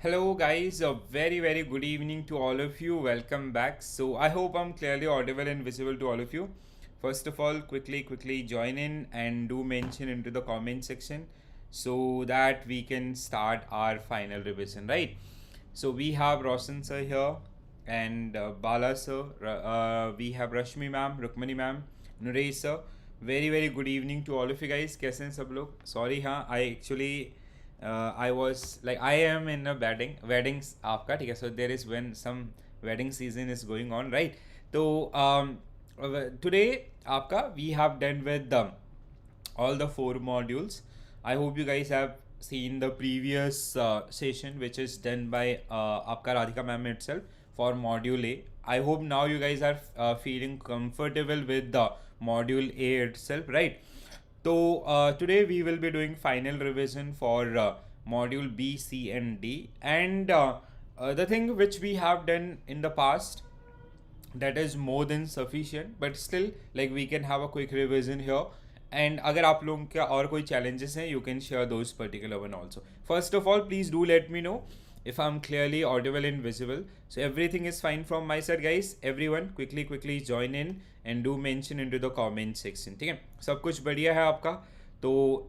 Hello guys, a very good evening to all of you. Welcome back. So I hope I'm clearly audible and visible to all of you. First of all, quickly join in and do mention into the comment section so that we can start our final revision, right? So we have Roshan sir here and Bala sir. We have Rashmi ma'am, Rukmani ma'am, Nuresh sir. Very good evening to all of you guys. कैसे हैं सब लोग? Sorry हाँ, I was like I am in a weddings आपका ठीक है. So there is when some wedding season is going on, right? तो today आपका we have done with all the four modules. I hope you guys have seen the previous session which is done by आपका Radhika ma'am itself for module A. I hope now you guys are feeling comfortable with the module A itself, right? So today we will be doing final revision for module B, C and D, and the thing which we have done in the past, that is more than sufficient, but still like we can have a quick revision here. And अगर आप लोगों के और कोई challenges हैं, you can share those particular one also. First of all, please do let me know if I'm clearly audible and visible. So everything is fine from my side, guys. Everyone quickly join in and do mention into the comment section. ठीक है, सब कुछ बढ़िया है आपका? तो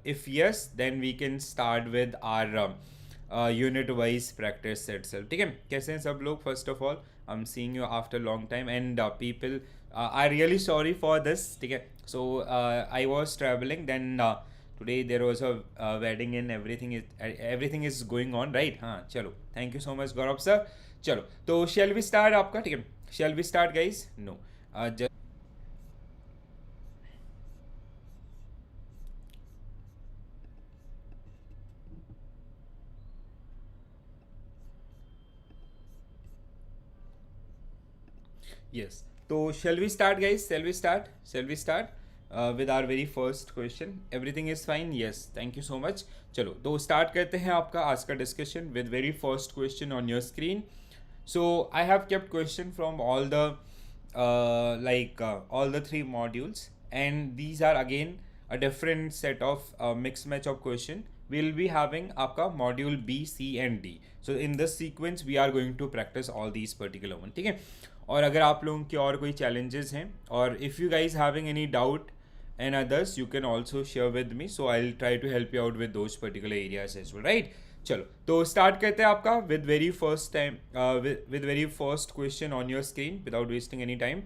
if yes, then we can start with our unit wise practice itself. ठीक है, कैसे हैं सब लोग? First of all, I'm seeing you after a long time, and people are really sorry for this. ठीक है, so I was traveling, then today there was a wedding and everything is going on, right? हाँ चलो, thank you so much Gaurav sir. चलो तो shall we start आपका? ठीक है, shall we start guys? No, just yes. So shall we start guys? Shall we start with our very first question? Everything is fine? Yes, thank you so much. चलो तो start करते हैं आपका आज का discussion with very first question on your screen. So I have kept question from all the all the three modules, and these are again a different set of mixed match of question. We'll be having आपका module B, C and D. So in this sequence we are going to practice all these particular one. ठीक है, और अगर आप लोगों की और कोई challenges हैं, और if you guys having any doubt and others, you can also share with me, so I'll try to help you out with those particular areas as well, right? चलो तो स्टार्ट करते हैं आपका with very first time with very first question on your screen without wasting any time.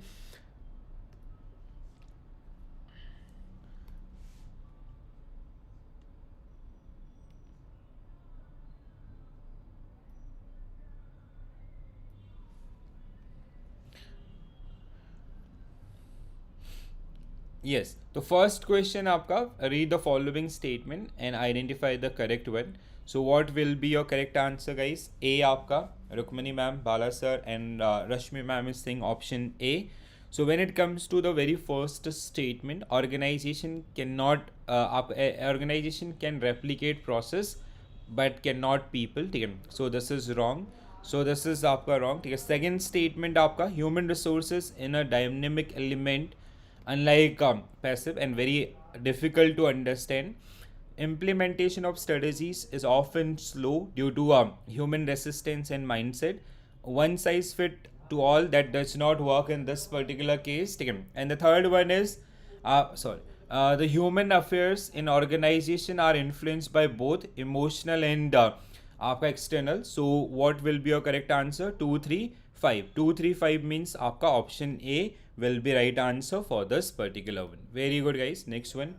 Yes, the first question आपका, read the following statement and identify the correct one. So what will be your correct answer guys? A आपका, Rukmani ma'am, Bala sir and Rashmi ma'am is saying option A. So when it comes to the very first statement, organization can replicate process but cannot people. ठीक है, so this is wrong. So this is आपका wrong. ठीक है, second statement आपका, human resources in a dynamic element unlike passive and very difficult to understand. Implementation of strategies is often slow due to human resistance and mindset. One size fit to all, that does not work in this particular case. And the third one is the human affairs in organization are influenced by both emotional and आपका external. So what will be your correct answer? 2 3 5. 2 3 5 means आपका option A will be right answer for this particular one. Very good guys. Next one.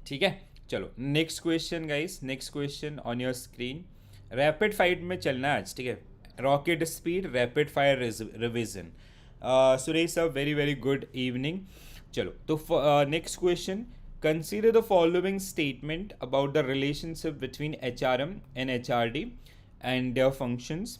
ठीक है, चलो next question guys. Next question on your screen. Rapid fight में चलना है आज, ठीक है? Rocket speed rapid fire revision. Suresh sir, very good evening. चलो तो next question. Consider the following statement about the relationship between HRM and HRD and their functions.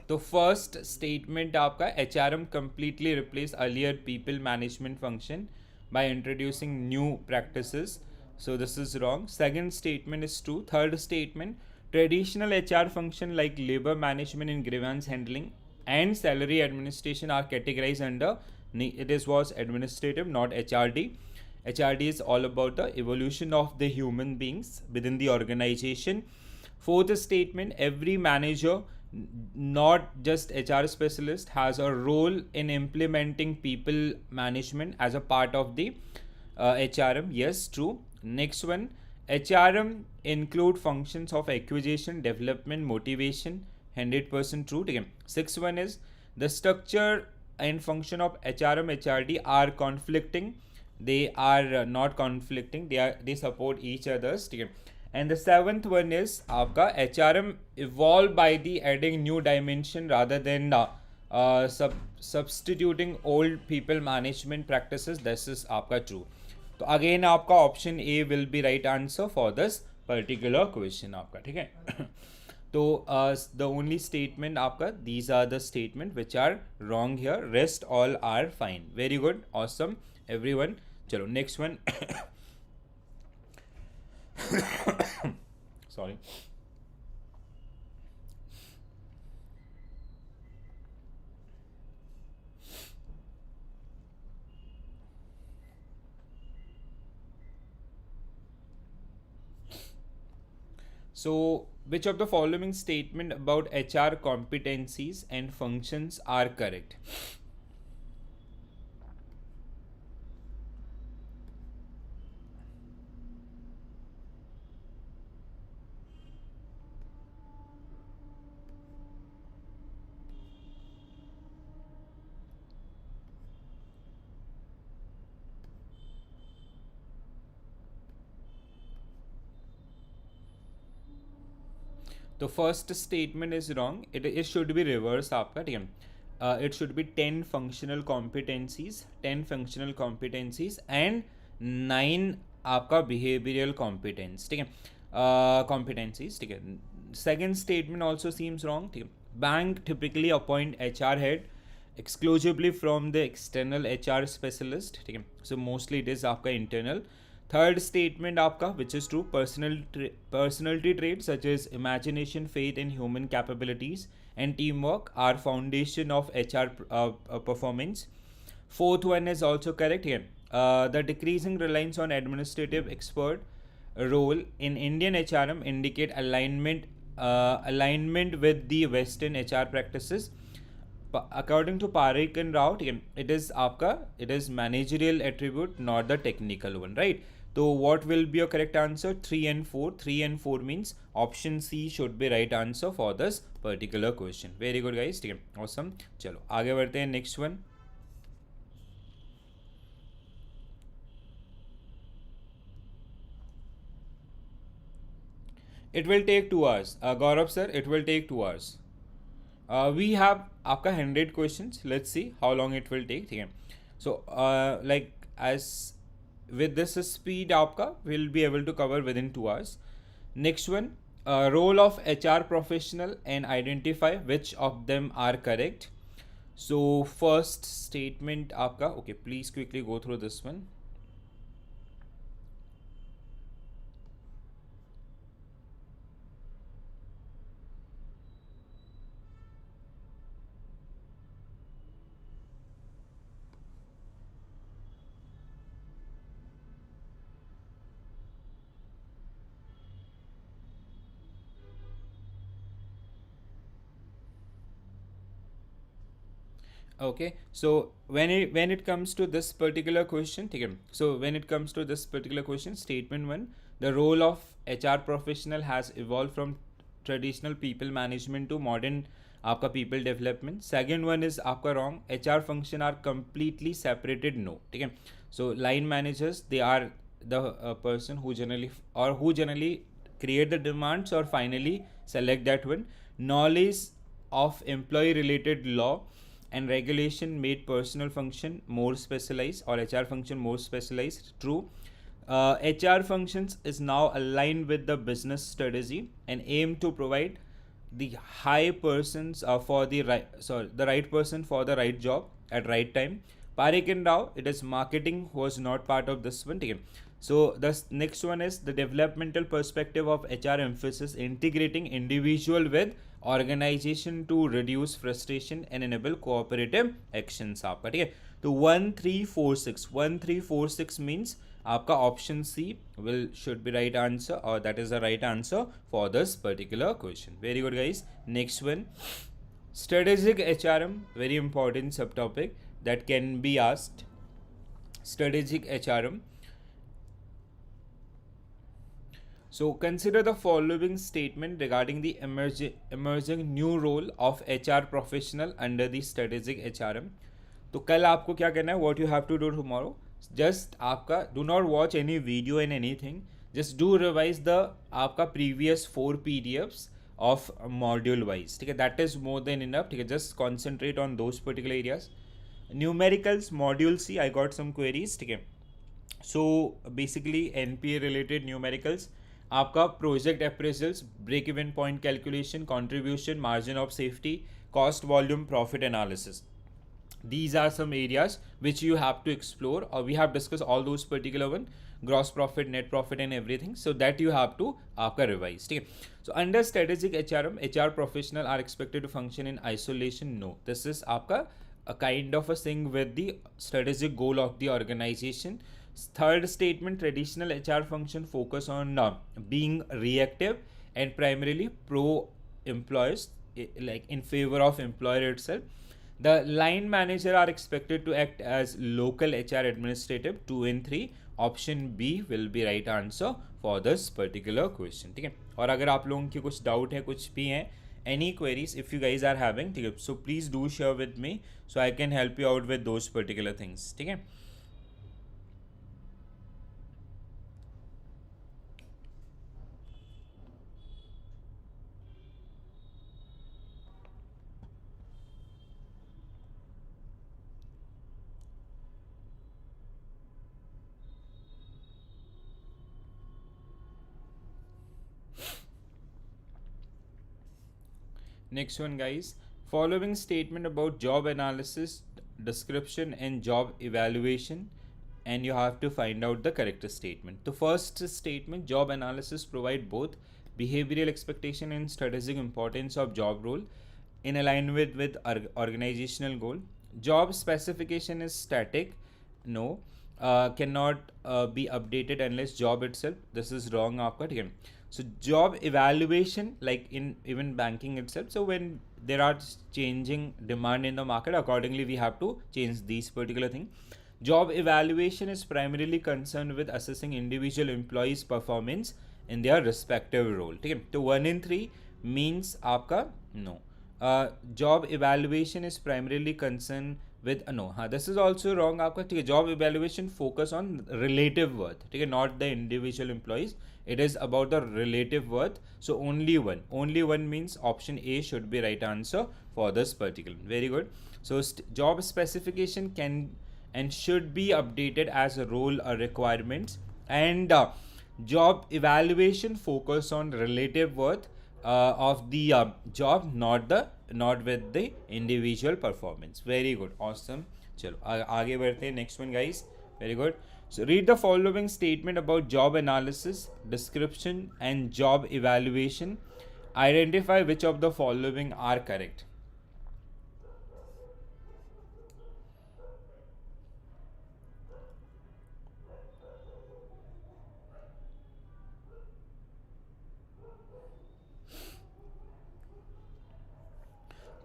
तो first statement आपका, HRM completely replace earlier people management function by introducing new practices. So this is wrong. Second statement is true. Third statement, traditional HR function like labor management and grievance handling and salary administration are categorized under it is was administrative, not HRD. HRD is all about the evolution of the human beings within the organization. Fourth statement, every manager, not just HR specialist, has a role in implementing people management as a part of the HRM. Yes, true. Next one, HRM include functions of acquisition, development, motivation. 100% true. Again, sixth one is the structure and function of HRM HRD are conflicting. They are not conflicting. They support each other's. And the seventh one is आपका HRM evolved by the adding new dimension rather than substituting old people management practices. This is आपका true. तो again आपका option A will be right answer for this particular question आपका, ठीक है. तो the only statement आपका, these are the statement which are wrong here. Rest all are fine. Very good, awesome everyone. चलो next one. Sorry. So, which of the following statement about HR competencies and functions are correct? The first statement is wrong. It should be reverse आपका, ठीक है. It should be 10 functional competencies and 9 आपका behavioral competence, ठीक है. Competencies, ठीक है. Second statement also seems wrong, ठीक है. Bank typically appoint HR head exclusively from the external HR specialist, ठीक है. So mostly it is आपका internal. Third statement आपका, which is true, personality traits such as imagination, faith in human capabilities and teamwork are foundation of HR performance. Fourth one is also correct here. The decreasing reliance on administrative expert role in Indian HRM indicate alignment with the Western HR practices. According to Parikh and Rao, it is managerial attribute, not the technical one, right? So what will be your correct answer? 3 and 4. 3 and 4 means option C should be right answer for this particular question. Very good guys, ठीक है, awesome. चलो आगे बढ़ते हैं, next one. It will take 2 hours. Gaurav sir, it will take 2 hours. We have आपका 100 questions. Let's see how long it will take, ठीक है. So like as with this speed आपका will be able to cover within 2 hours. Next one, role of HR professional and identify which of them are correct. So first statement आपका, okay, please quickly go through this one. Okay, so when it comes to this particular question, so when it comes to this particular question, statement 1, the role of HR professional has evolved from traditional people management to modern आपका people development. Second one is आपका wrong. HR function are completely separated. No, ठीक है. So line managers, they are the person who generally create the demands or finally select that one. Knowledge of employee related law and regulation made personal function more specialized or HR function more specialized. True. HR functions is now aligned with the business strategy and aim to provide the high persons for the right person for the right job at right time. Parekh and Rao, it is marketing was not part of this one. Okay. So the next one is the developmental perspective of HR emphasis integrating individual with organization to reduce frustration and enable cooperative actions. आपका ठीक है. तो 1346 means आपका option C will should be right answer, or that is the right answer for this particular question. Very good, guys. Next one, strategic HRM, very important subtopic that can be asked. Strategic HRM. So consider the following statement regarding the emerging new role of HR professional under the strategic HRM. तो कल आपको क्या करना है, what you have to do tomorrow, just आपका do not watch any video and anything, just do revise the आपका previous 4 PDFs of module wise, ठीक है, that is more than enough, ठीक है, just concentrate on those particular areas. Numericals module C, I got some queries, ठीक है. So basically NPA related numericals, आपका project appraisals, break even point calculation, contribution, margin of safety, cost volume, profit analysis. These are some areas which you have to explore, or we have discussed all those particular one, gross profit, net profit and everything, so that you have to आपका revise. ठीक है. So under strategic HRM, HR professional are expected to function in isolation. No, this is आपका a kind of a thing with the strategic goal of the organization. Third statement, traditional HR function focus on being reactive and primarily pro employees, like in favor of employer itself. The line manager are expected to act as local HR administrative. 2 and 3, option B will be right answer for this particular question. ठीक है. और अगर आप लोगों की कुछ doubt है, कुछ भी हैं, any queries if you guys are having, ठीक है, so please do share with me so I can help you out with those particular things. ठीक है. Next one, guys, following statement about job analysis, description and job evaluation, and you have to find out the correct statement. The first statement, job analysis provide both behavioral expectation and strategic importance of job role in alignment with organizational goal. Job specification is static. No, cannot be updated unless job itself. This is wrong आपका, ठीक है. So job evaluation, like in even banking itself, so when there are changing demand in the market, accordingly we have to change these particular thing. Job evaluation is primarily concerned with assessing individual employees performance in their respective role. ठीक है. तो 1 in 3 means आपका no. Job evaluation is primarily concerned with no. हाँ, this is also wrong आपका, ठीक है. Job evaluation focus on relative worth, ठीक है, not the individual employees. It is about the relative worth. So only one means option A should be right answer for this particular. Very good. So job specification can and should be updated as a role or requirements, and job evaluation focus on relative worth of the job, not with the individual performance. Very good, awesome. चलो आगे बढ़ते हैं. Next one, guys. Very good. So read the following statement about job analysis, description and job evaluation. Identify which of the following are correct.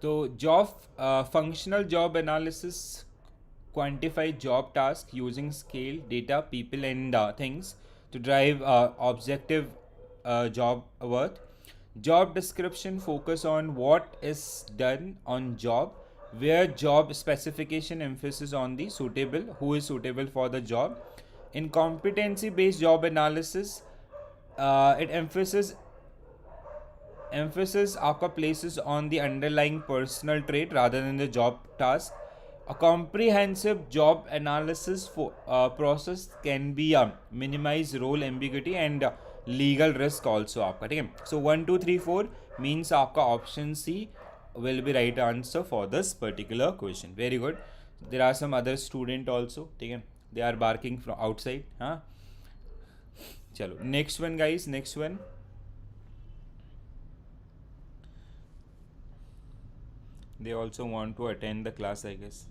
So functional job analysis quantify job task using scale, data, people and things to drive objective job worth. Job description focus on what is done on job, where job specification emphasis on the suitable, who is suitable for the job. In competency based job analysis, it emphasis आपका places on the underlying personal trait rather than the job task. A comprehensive job analysis process can be minimize role ambiguity and legal risk also आपका, ठीक है. So 1 2 3 4 means आपका option C will be right answer for this particular question. Very good. There are some other student also, ठीक है, they are barking from outside, हाँ. चलो next one guys, next one. They also want to attend the class, I guess.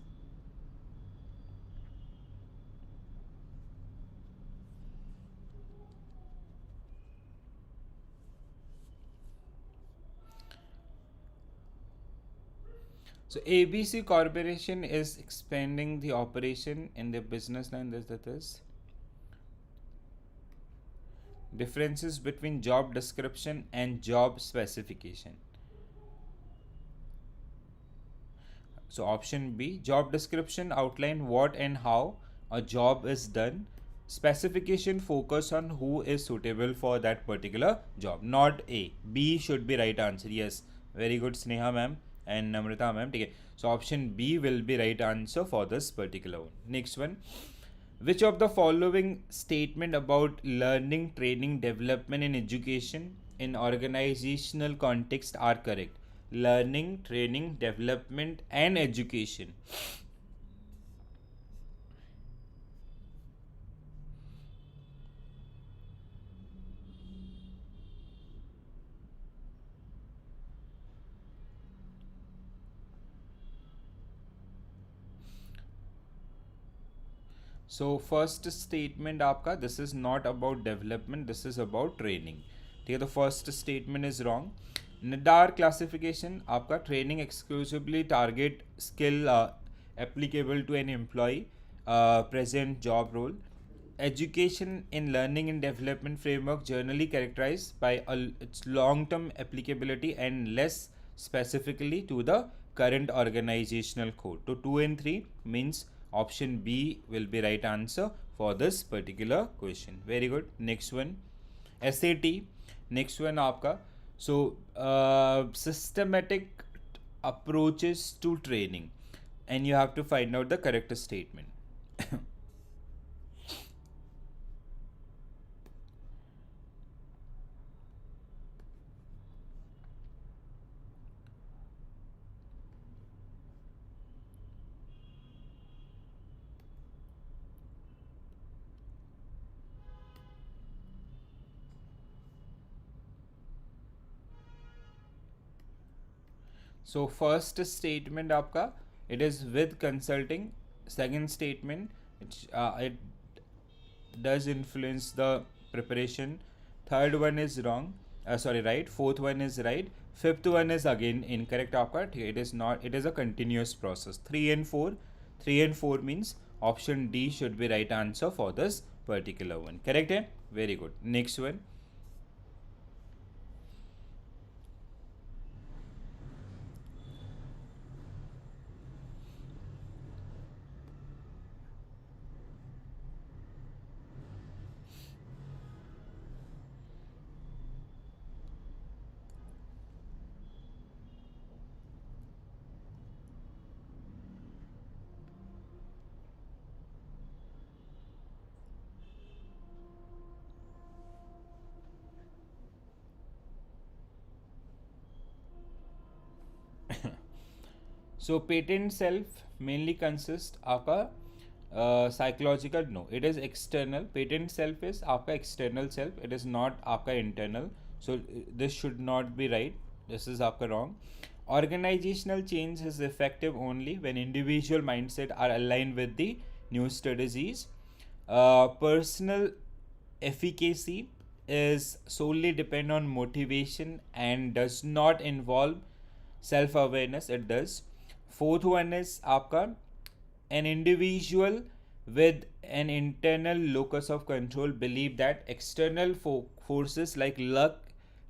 So ABC Corporation is expanding the operation in the business line. This differences between job description and job specification. So option B, job description outline what and how a job is done. Specification focus on who is suitable for that particular job. Not A. B should be right answer. Yes. Very good, Sneha ma'am and Namrata ma'am. Okay. So option B will be right answer for this particular one. Next one. Which of the following statement about learning, training, development and education in organizational context are correct? Learning, training, development and education. So first statement आपका, this is not about development, this is about training. ठीक है, the first statement is wrong. NIDAR classification आपका training exclusively target skill applicable to an employee present job role. Education in learning and development framework generally characterized by its long-term applicability and less specifically to the current organizational code. So 2 and 3 means option B will be right answer for this particular question. Very good. Next one, SAT. Next one आपका, so systematic approaches to training, and you have to find out the correct statement. So first statement आपका, it is with consulting. Second statement, it does influence the preparation. Third one is wrong. Sorry, right. Fourth one is right. Fifth one is again incorrect आपका. It is not. It is a continuous process. 3 and 4. 3 and 4 means option D should be right answer for this particular one. Correct है? Very good. Next one. So patent self mainly consists आपका psychological, no, it is external. Patent self is आपका external self, it is not आपका internal. So this should not be right. This is आपका wrong. Organizational change is effective only when individual mindset are aligned with the new strategies. Personal efficacy is solely depend on motivation and does not involve self awareness. It does. Fourth one is आपका, an individual with an internal locus of control believe that external forces like luck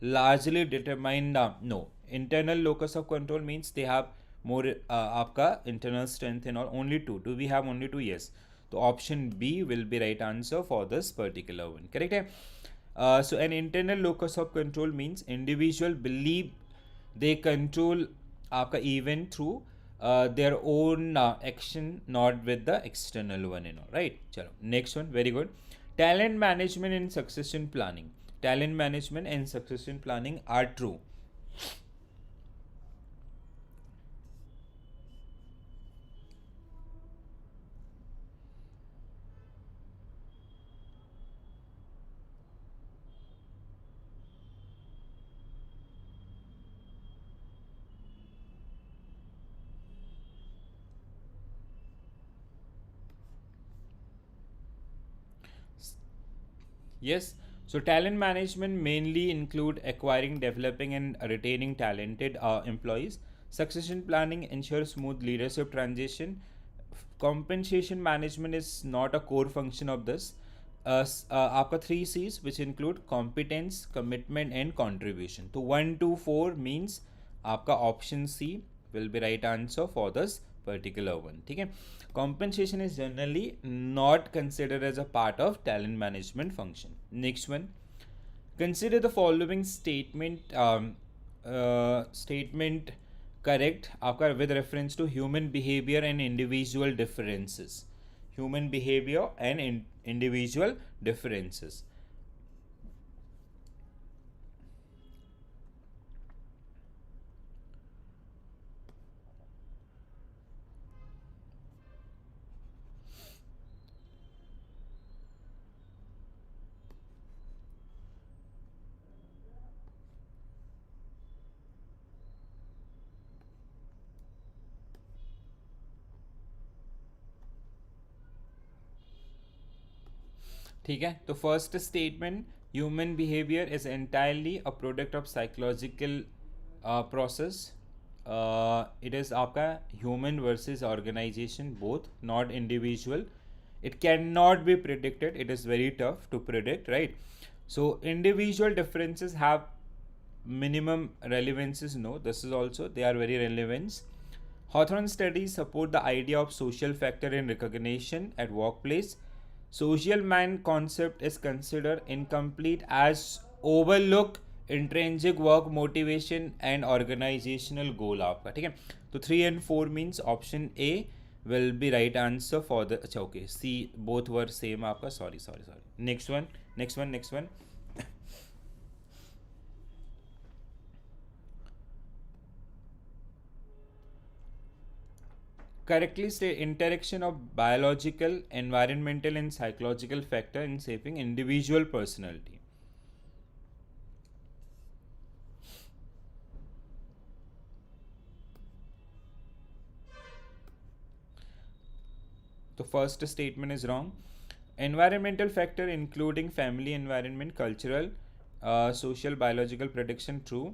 largely determine the, no, internal locus of control means they have more आपका internal strength and all. Only two. Do we have only two? Yes. So option B will be right answer for this particular one. Correct है? So an internal locus of control means individual believe they control आपका event through their own action, not with the external one, you know, right? Chalo, next one, very good. Talent management and succession planning. Talent management and succession planning are true. Yes. So talent management mainly include acquiring, developing, and retaining talented employees. Succession planning ensures smooth leadership transition. Compensation management is not a core function of this. आपका three C's which include competence, commitment, and contribution. So 1 to 4 means आपका option C will be right answer for this particular one. ठीक है. Compensation is generally not considered as a part of talent management function. Next one, consider the following statement correct आपका with reference to human behavior and individual differences. Human behavior and individual differences. ठीक है. तो first statement, human behaviour is entirely a product of psychological process. It is आपका human versus organisation both, not individual. It cannot be predicted. It is very tough to predict, right? So individual differences have minimum relevances. No, this is also, they are very relevant. Hawthorne studies support the idea of social factor in recognition at workplace. Social man concept is considered incomplete as overlook intrinsic work motivation and organizational goal आपका. ठीक है. तो 3 and 4 means option A will be right answer for the. अच्छा, okay, C both were same आपका. Sorry. Next one. Correctly state interaction of biological, environmental, and psychological factor in shaping individual personality. The first statement is wrong. Environmental factor including family environment, cultural, social, biological prediction, true.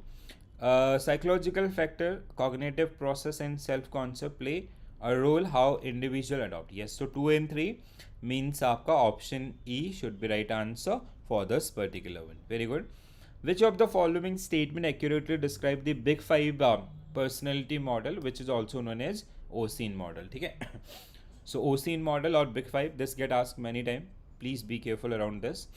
Psychological factor, cognitive process, and self-concept play a role how individual adopt. Yes, so 2 and 3 means आपका option E should be right answer for this particular one. Very good. Which of the following statement accurately describe the big five personality model, which is also known as OSIN model? ठीक है. So OSIN model or big five, this get asked many times. Please be careful around this.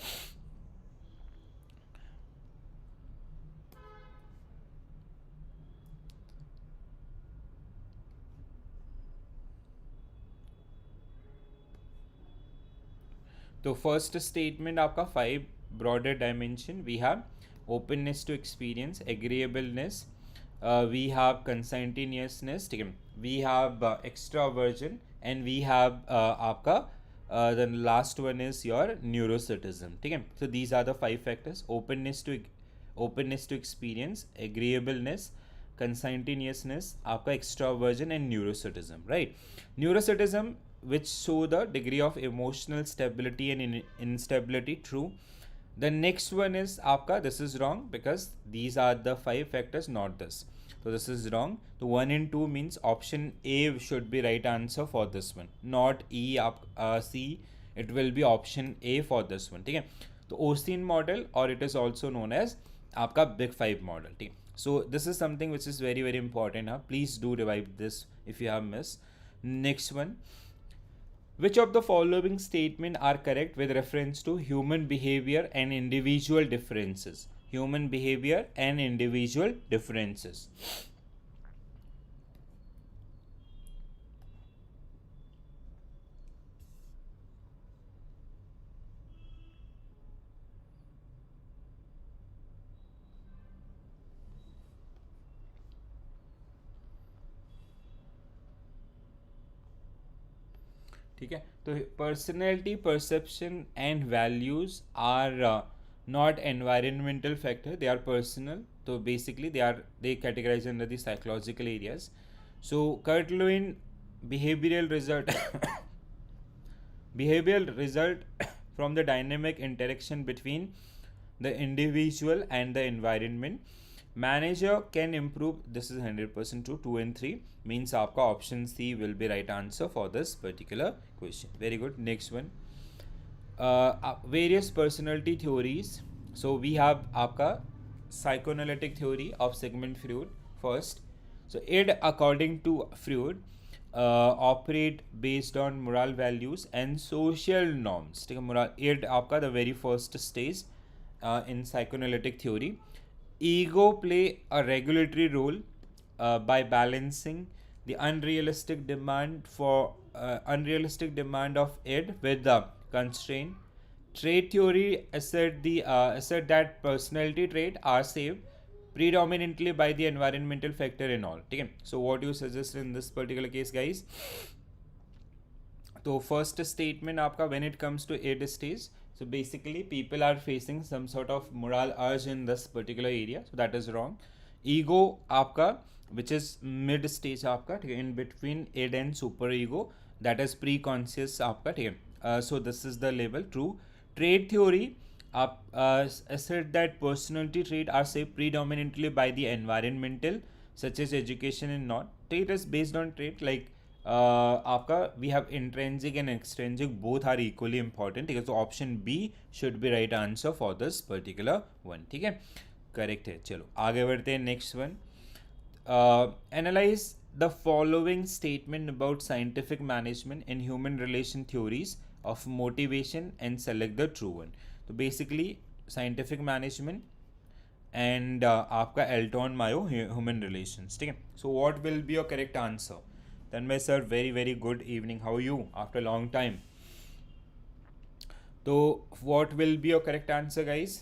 तो first statement आपका 5 broader dimension. We have openness to experience, agreeableness, we have conscientiousness, ठीक है, we have extraversion, and we have आपका the last one is your neuroticism. ठीक है. So these are the 5 factors: openness to experience, agreeableness, conscientiousness, आपका extraversion, and neuroticism. Right. Neuroticism which show the degree of emotional stability and instability, true. The next one is आपका, this is wrong because these are the 5 factors, not this. So this is wrong. So 1 and 2 means option A should be right answer for this one, not E. C, it will be option A for this one. ठीक है. तो OSIN model, or it is also known as आपका big 5 model. ठीक है. So this is something which is very very important. Please do revive this if you have missed. Next one, which of the following statements are correct with reference to human behavior and individual differences? Human behavior and individual differences. ठीक है. तो personality, perception and values are not environmental factor, they are personal. So basically they categorize under the psychological areas. So Kurt Lewin behavioral result from the dynamic interaction between the individual and the environment. Manager can improve. This is 100% true. 2 and 3 means आपका option C will be right answer for this particular question. Very good. Next one. Various personality theories. So we have आपका psychoanalytic theory of Sigmund Freud first. So it, according to Freud, operate based on moral values and social norms. ठीक है, moral it आपका the very first stage in psychoanalytic theory. Ego play a regulatory role by balancing the unrealistic demand of it with the constraint. Trait theory assert that personality traits are shaped predominantly by the environmental factor and all. ठीक है, so what you suggest in this particular case, guys? तो first statement आपका when it comes to id stage, so basically people are facing some sort of moral urge in this particular area, so that is wrong. Ego आपका which is mid stage आपका, ठीक है, in between id and super ego, that is pre-conscious आपका, ठीक है, so this is the label true. Trait theory आप assert that personality trait are shaped predominantly by the environmental such as education and not. Trait is based on trait like आपका we have intrinsic and extrinsic both are equally important. ठीक है, तो option B should be right answer for this particular one. ठीक है, correct है. चलो आगे बढ़ते हैं. Next one, analyse the following statement about scientific management in human relation theories of motivation and select the true one. तो basically scientific management and आपका Elton Mayo human relations. ठीक है, so what will be your correct answer? Tanmay sir, very very good evening. How are you after a long time? So what will be your correct answer, guys?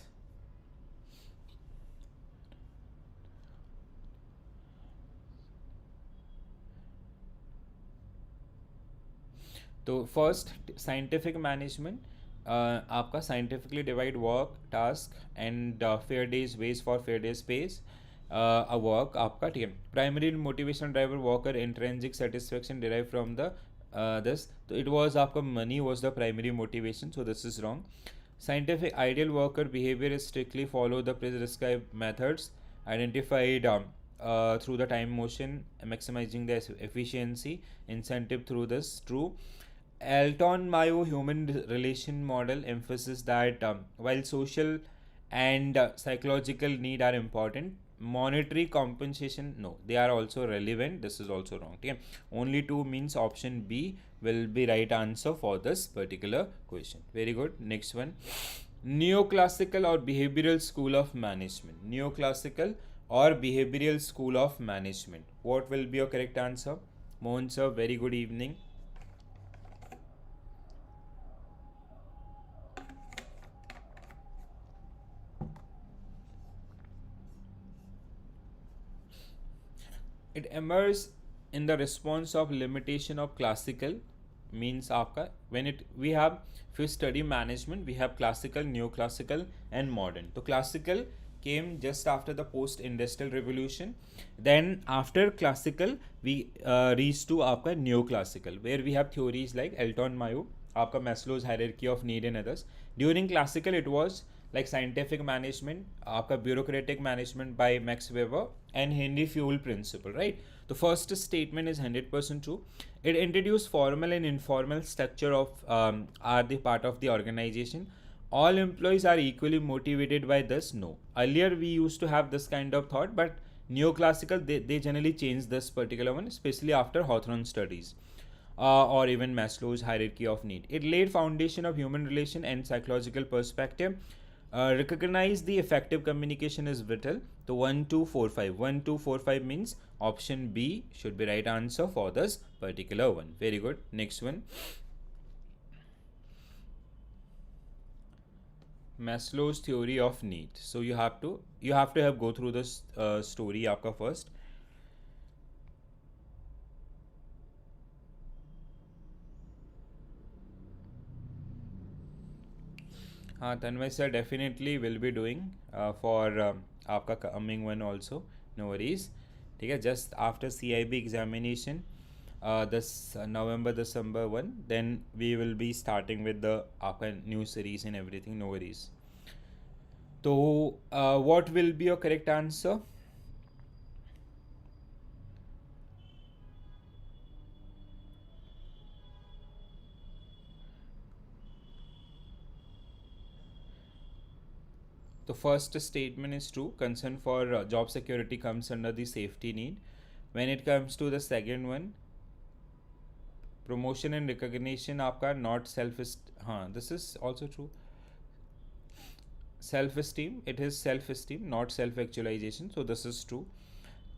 तो first scientific management आपका scientifically divide work task and fair days ways for fair days page a work आपका. ठीक है, primary motivation driver worker intrinsic satisfaction derive from the this. तो it was आपका money was the primary motivation, so this is wrong. Scientific ideal worker behaviour is strictly follow the prescribed methods identified through the time motion, maximizing the efficiency incentive through this. True. Alton Mayo human relation model emphasis that while social and psychological need are important, monetary compensation no, they are also relevant. This is also wrong. Okay, only 2 means option B will be right answer for this particular question. Very good. Next one, neoclassical or behavioral school of management. Neoclassical or behavioral school of management, what will be your correct answer? Mohan sir, very good evening. It emerges in the response of limitation of classical means आपका when it we have if we study management we have classical, neoclassical and modern. तो classical came just after the post industrial revolution, then after classical we reached to आपका neoclassical where we have theories like Elton Mayo, आपका Maslow's hierarchy of need and others. During classical it was like scientific management, आपका bureaucratic management by Max Weber and Henry Fayol principle, right? The first statement is 100% true. It introduced formal and informal structure of are the part of the organization. All employees are equally motivated by this. No, earlier we used to have this kind of thought, but neoclassical they generally changed this particular one, especially after Hawthorne studies. Or even Maslow's hierarchy of need. It laid foundation of human relation and psychological perspective. Recognize the effective communication is vital. So 1 2 4 5 1 2 4 5 means option B should be right answer for this particular one. Very good. Next one, Maslow's theory of need. So you have to have go through this story आपका first. हाँ Tanmay sir definitely will be doing for आपका coming one also, no worries. ठीक है, just after CIB examination this November December one, then we will be starting with the new series and everything. No worries. So, what will be your correct answer? The first statement is true. Concern for job security comes under the safety need. When it comes to the second one, promotion and recognition आपका not self, हाँ, this is also true. Self-esteem, it is self-esteem, not self-actualization. So this is true.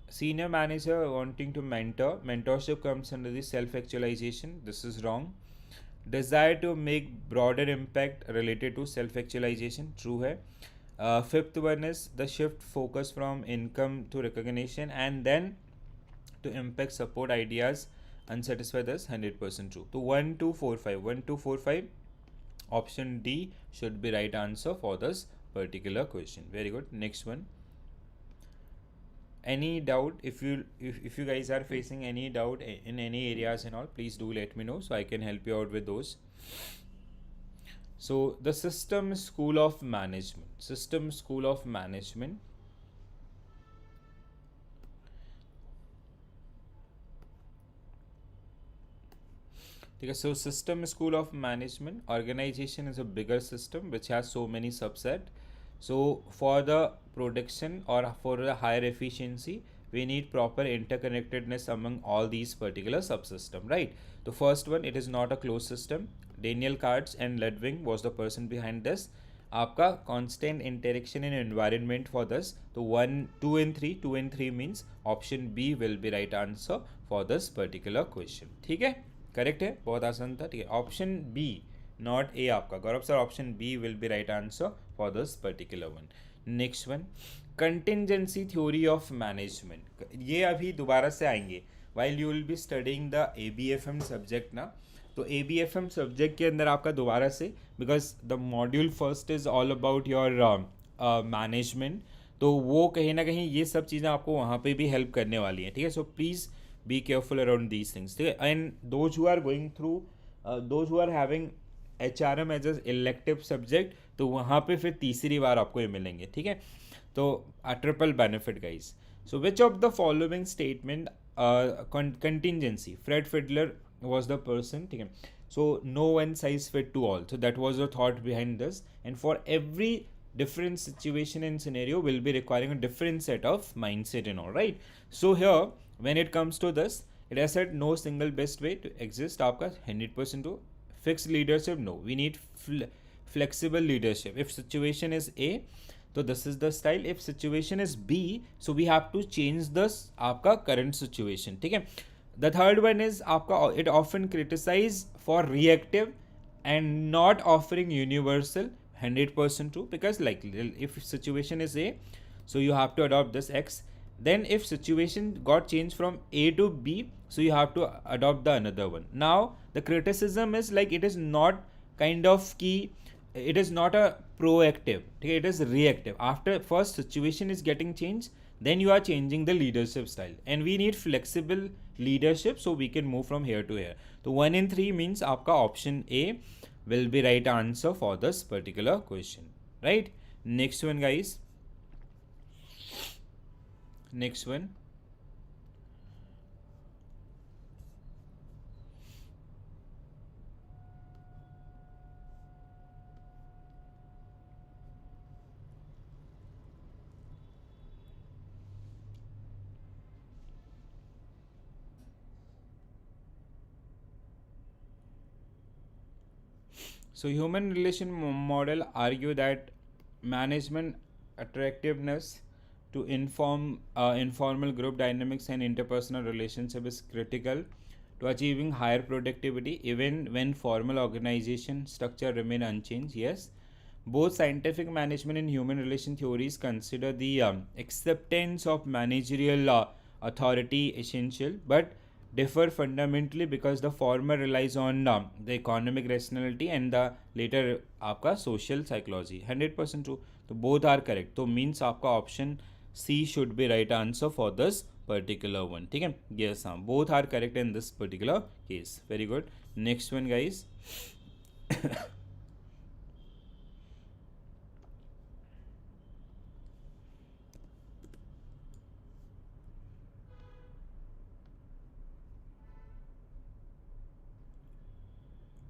Senior manager wanting to mentorship comes under the self-actualization. This is wrong. Desire to make broader impact related to self-actualization, true है. Fifth one is the shift focus from income to recognition and then to impact support ideas unsatisfied, as 100% true. So 1 2 4 5 1 2 4 5 option D should be right answer for this particular question. Very good. Next one. Any doubt, if you guys are facing any doubt in any areas and all, please do let me know so I can help you out with those. So the system school of management, okay, so system school of management organization is a bigger system which has so many subset. So for the production or for the higher efficiency, we need proper interconnectedness among all these particular subsystem, right? The first one, it is not a closed system. Daniel Katz and Ludwig was the person behind this. आपका constant interaction in environment for this. तो 1 2 and 3, 2 and 3 means option B will be right answer for this particular question. ठीक है, correct है, बहुत आसान था. ठीक है, ऑप्शन बी नॉट ए आपका. Gaurav sir, option B will be right answer for this particular one. Next one, contingency theory of management. ये अभी दोबारा से आएंगे while you will be studying the ABFM subject ना. तो ABFM सब्जेक्ट के अंदर आपका दोबारा से, because the module first is all about your management, तो वो कहीं ना कहीं ये सब चीज़ें आपको वहाँ पे भी हेल्प करने वाली हैं. ठीक है, so please be careful around these things. ठीक है, and those who are going through those who are having HRM as an elective subject, तो वहाँ पे फिर तीसरी बार आपको ये मिलेंगे. ठीक है, तो triple benefit guys. So which of the following statement contingency, Fred Fiedler was the person. ठीक है, so no one size fit to all, so that was the thought behind this, and for every different situation and scenario will be requiring a different set of mindset and all, right? So here when it comes to this, it has said no single best way to exist. आपका 100% to fixed leadership, no, we need flexible leadership. If situation is A, so this is the style. If situation is B, so we have to change this आपका current situation. ठीक है. The third one is आपका it often criticized for reactive and not offering universal, 100% true, because like if situation is A, so you have to adopt this X. Then if situation got changed from A to B, so you have to adopt the another one. Now the criticism is like it is not kind of key, it is not a proactive, okay, it is reactive. After first situation is getting changed, then you are changing the leadership style, and we need flexible leadership so we can move from here to here. So 1 and 3 means आपका option A will be right answer for this particular question, right? Next one guys, next one. So human relation model argue that management attractiveness to informal group dynamics and interpersonal relationship is critical to achieving higher productivity even when formal organization structure remain unchanged. Yes, both scientific management and human relation theories consider the acceptance of managerial authority essential, but differ fundamentally because the former relies on the economic rationality and the later आपका social psychology. 100% true. So both are correct. So means आपका option C should be right answer for this particular one. ठीक है, yes, हाँ, both are correct in this particular case. Very good. Next one, guys.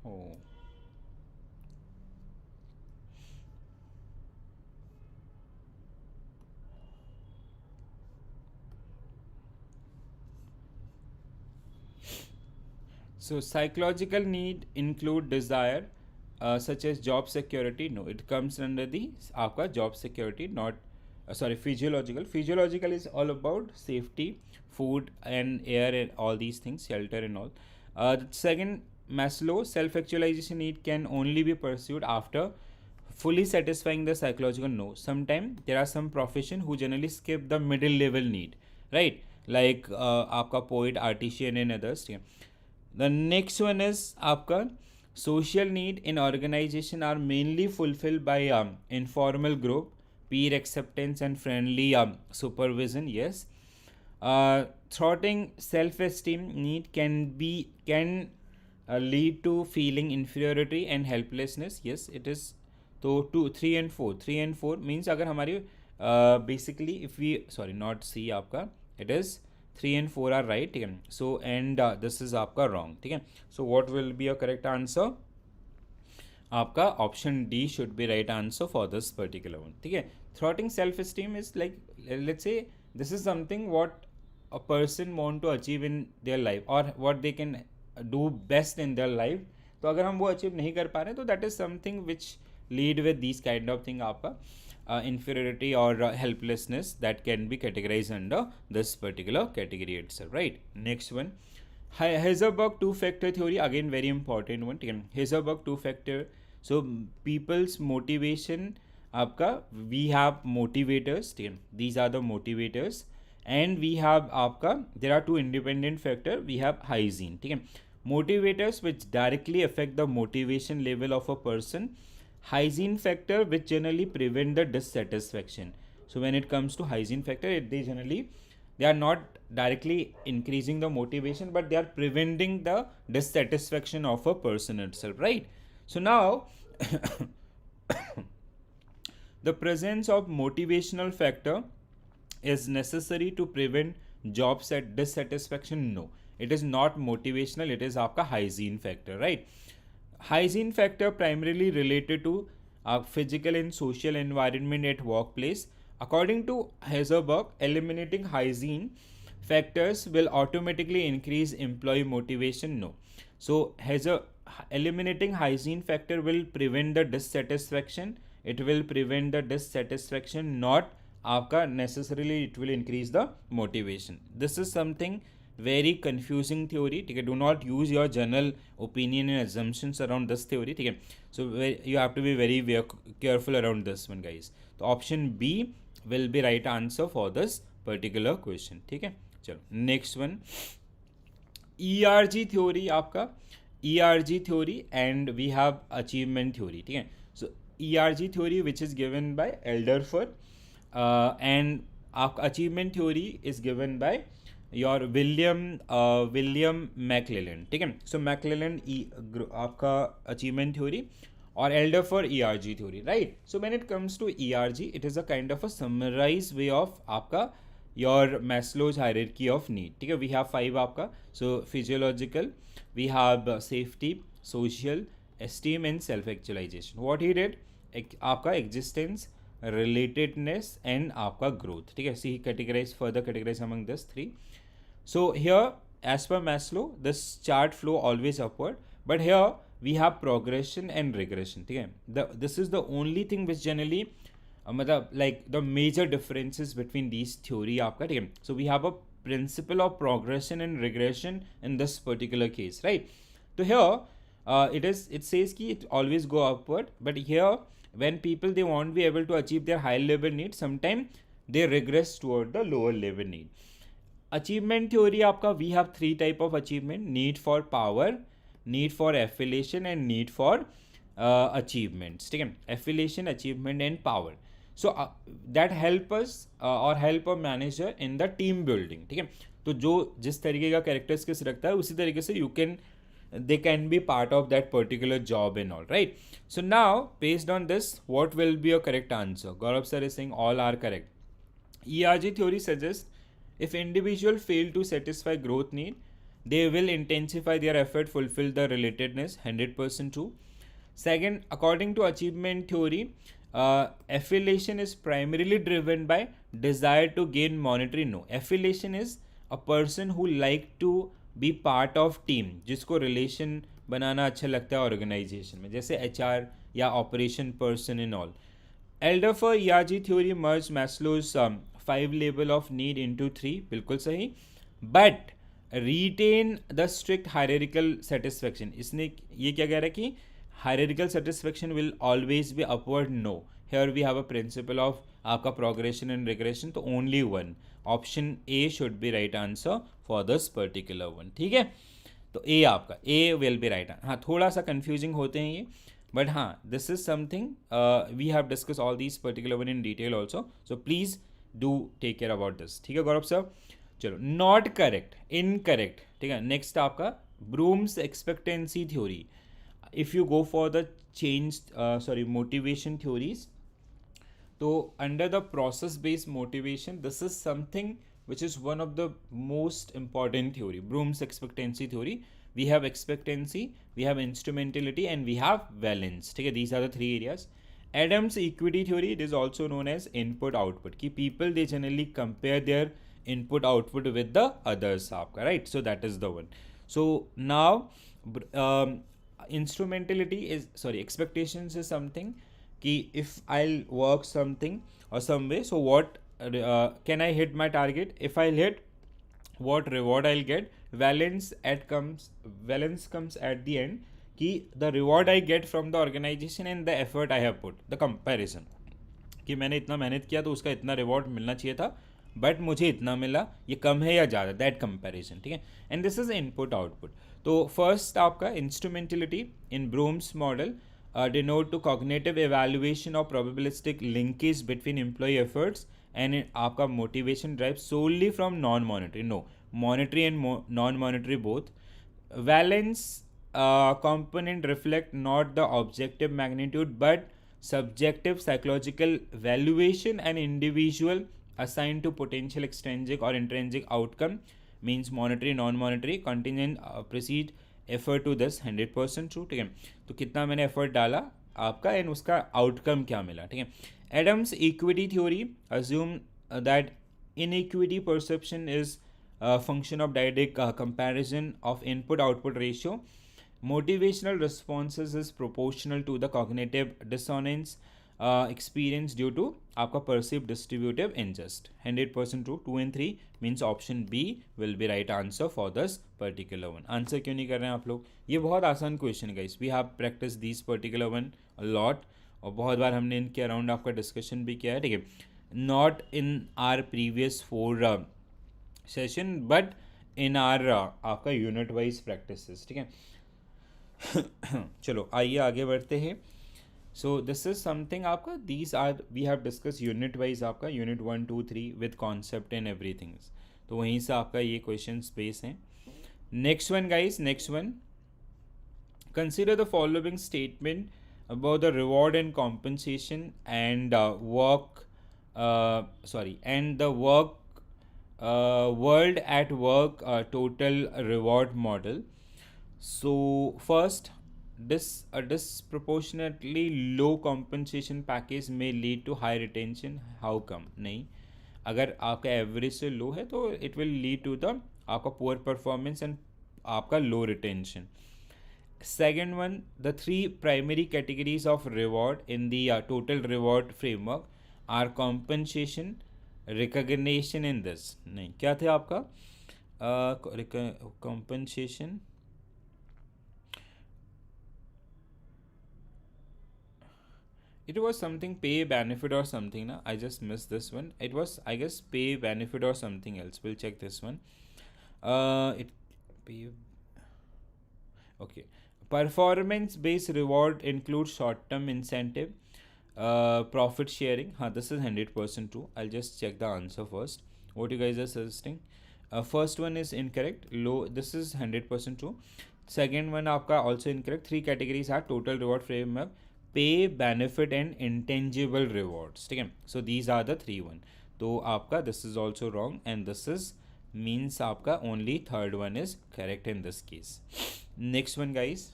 Oh. So psychological need include desire such as job security. No, it comes under the आपका job security, not sorry, physiological. Physiological is all about safety, food and air and all these things, shelter and all. The second, Maslow, self-actualization need can only be pursued after fully satisfying the psychological. No, sometimes there are some profession who generally skip the middle level need, right? Like आपका poet, artisan and others. ठीक है. The next one is आपका social need in organization are mainly fulfilled by informal group, peer acceptance and friendly supervision. Yes. Thwarting self-esteem need can lead to feeling inferiority and helplessness. Yes, it is. तो 2, 3 and 4, 3 and 4 means अगर हमारी basically if we sorry not C आपका, it is 3 and 4 are right. ठीक है, so and this is आपका wrong. ठीक है, so what will be your correct answer? आपका option D should be right answer for this particular one. ठीक है, thwarting self esteem is like, let's say this is something what a person want to achieve in their life or what they can do best in their life. तो अगर हम वो achieve नहीं कर पा रहे तो that is something which lead with these kind of thing आपका inferiority or helplessness that can be categorized under this particular category itself, right? Next one, Heisenberg two-factor theory, again very important one. Heisenberg two-factor, so people's motivation आपका, we have motivators. These are the motivators and we have आपका, there are two independent factor, we have hygiene. ठीक है, motivators which directly affect the motivation level of a person, hygiene factor which generally prevent the dissatisfaction. So when it comes to hygiene factor, they are not directly increasing the motivation but they are preventing the dissatisfaction of a person itself, right? So now the presence of motivational factor is necessary to prevent job dissatisfaction. No, it is not motivational, it is आपका hygiene factor, right? Hygiene factor primarily related to physical and social environment at workplace. According to Heisenberg, eliminating hygiene factors will automatically increase employee motivation. No. So eliminating hygiene factor will prevent the dissatisfaction. It will prevent the dissatisfaction, not आपका necessarily it will increase the motivation. This is something very confusing theory. ठीक है, do not use your general opinion and assumptions around this theory. ठीक है, so you have to be very careful around this one, guys. तो option B will be right answer for this particular question. ठीक है, चलो next one, ERG theory आपका, ERG theory and we have achievement theory. ठीक है, so ERG theory which is given by Elderford and achievement theory is given by your William McClelland. ठीक है, so McClelland आपका achievement theory और Elderford ERG theory, right? So when it comes to ERG, it is a kind of a summarized way of आपका your Maslow's hierarchy of need. ठीक है, we have 5 आपका, so physiological, we have safety, social, esteem and self actualization. What he did, आपका existence, relatedness and आपका growth. ठीक है, so he further categorize among this 3. So here as per Maslow, this chart flow always upward, but here we have progression and regression. ठीक है, this is the only thing which generally मतलब like the major differences between these theory आपका. ठीक है, so we have a principle of progression and regression in this particular case, right? So here it says कि it always go upward, but here when people they won't be able to achieve their high level need, sometimes they regress toward the lower level need. Achievement theory आपका, we have 3 type of achievement: need for power, need for affiliation and need for achievements. ठीक है, affiliation, achievement and power. So that help us और help a manager in the team building. ठीक है, तो जो जिस तरीके का कैरेक्टरिस्टिक्स रखता है उसी तरीके से you can they can be part of that particular job and all, right? So now based on this, what will be your correct answer? Gaurav sir is saying all are correct. ERG theory suggests if individual fail to satisfy growth need, they will intensify their effort fulfill the relatedness 100% true. Second, according to achievement theory, affiliation is primarily driven by desire to gain monetary. No, affiliation is a person who like to be part of team, जिसको relation बनाना अच्छा लगता है organisation में, जैसे HR या operation person in all. Alderfer ERG theory merge Maslow's 5 level of need into 3, बिल्कुल सही. But retain the strict hierarchical satisfaction. इसने ये क्या कह रहा है कि hierarchical satisfaction will always be upward. No, here we have a principle of आपका प्रोग्रेशन एंड रिग्रेशन, तो only one. Option A should be right answer for this particular one. ठीक है, तो ए आपका ए विल बी राइट. हाँ, थोड़ा सा confusing होते हैं ये, बट हाँ, this is something we have discuss all these particular one in detail also, so please do take care about this. ठीक है गौरव सर, चलो नॉट करेक्ट, इनकरेक्ट. ठीक है, नेक्स्ट आपका Vroom's expectancy theory. If you go for the change motivation theories, तो under the process based motivation, this is something which is one of the most important theory, Bloom's expectancy theory. We have expectancy, we have instrumentality, and we have valence. Okay, these are the three areas. Adams equity theory, it is also known as input output. Ki people, they generally compare their input output with the others, aapka, right? So that is the one. So now instrumentality is, expectations is something ki if I'll work something or some way, so what can I hit my target? If I'll hit, what reward I'll get? Valence comes at the end, कि the reward I get from the organization and the effort I have put, the comparison, कि मैंने इतना मेहनत किया तो उसका इतना reward मिलना चाहिए था, बट मुझे इतना मिला, ये कम है या ज़्यादा, दैट कंपैरिजन. ठीक है, and this is input output. तो फर्स्ट आपका instrumentality in Vroom's model denote to cognitive evaluation of probabilistic linkage between employee efforts and आपका motivation drive solely from non-monetary. No, monetary and non-monetary both. Valence component reflect not the objective magnitude but subjective psychological valuation and individual assigned to potential extrinsic or intrinsic outcome, means monetary non-monetary contingent precede effort to this 100% true. ठीक है, तो कितना मैंने effort डाला आपका and उसका outcome क्या मिला. ठीक है, Adams equity theory assume that inequity perception is function of direct comparison of input output ratio. Motivational responses is proportional to the cognitive dissonance experience due to आपका perceived distributive ingest. 100% true. 2 and 3 means option B will be right answer for this particular one. Answer क्यों नहीं कर रहे हैं आप लोग? ये बहुत आसान क्वेश्चन है guys. We have practice this particular one a lot, और बहुत बार हमने इनके अराउंड आपका डिस्कशन भी किया है. ठीक है, not in our previous 4 session but in are आपका यूनिट वाइज प्रैक्टिस. ठीक है, चलो आइए आगे बढ़ते हैं. So this is something आपका, these are we have discussed unit wise आपका unit 1 2 3 with concept and everything. तो वहीं से आपका ये question space है. Next one guys, next one. Consider the following statement about the reward and compensation and and the world at work total reward model. So first, a disproportionately low compensation package may lead to high retention. How come? नहीं, अगर आपका average से लो है तो it will lead to the आपका poor performance and आपका low retention. Second one, the 3 primary categories of reward in the total reward framework are compensation, recognition in this. नहीं, क्या थे आपका compensation, it was something pay benefit or something. Na, I just missed this one. It was, I guess, pay benefit or something else. We'll check this one. It pay. Okay, performance based reward includes short term incentive, Profit sharing, this is 100% true. I'll just check the answer first. What you guys are suggesting? First one is incorrect. Low. This is 100% true. Second one आपका also incorrect. Three categories are total reward framework, pay, benefit and intangible rewards. ठीक है. So these are the three one. तो आपका this is also wrong and this is means आपका only third one is correct in this case. Next one guys.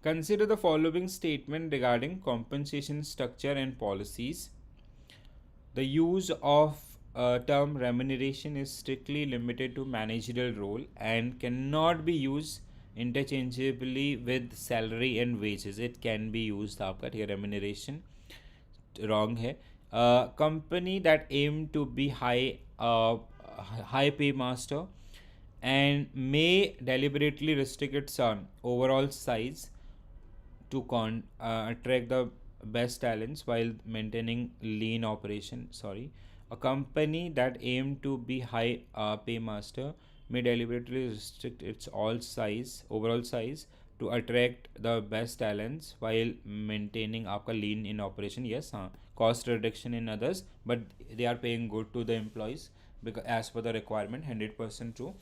Consider the following statement regarding compensation structure and policies. The use of term remuneration is strictly limited to managerial role and cannot be used interchangeably with salary and wages. It can be used आपका ठीक है remuneration wrong है. Company that aim to be high pay master and may deliberately restrict its overall size to attract the best talents while maintaining lean operation. A company that aim to be high pay master may deliberately restrict its overall size to attract the best talents while maintaining आपका lean in operation. Yes, cost reduction in others, but they are paying good to the employees because as per the requirement. 100% true.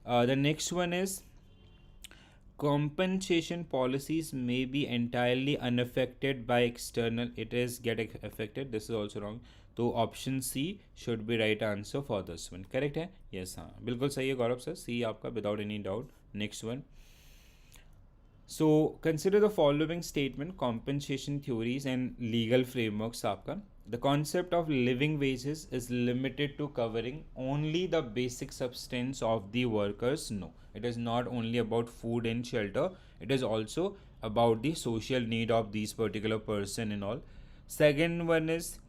The next one is compensation policies may be entirely unaffected by external. It is get affected. This is also wrong. तो option C should be right answer for this one. Correct yes. यस हाँ बिल्कुल सही है Gaurav sir. C आपका without any doubt. Next one. So consider the following statement, compensation theories and legal frameworks आपका. The concept of living wages is limited to covering only the basic substance of the workers. No, it is not only about food and shelter. It is also about the social need of these particular person and all. Second one is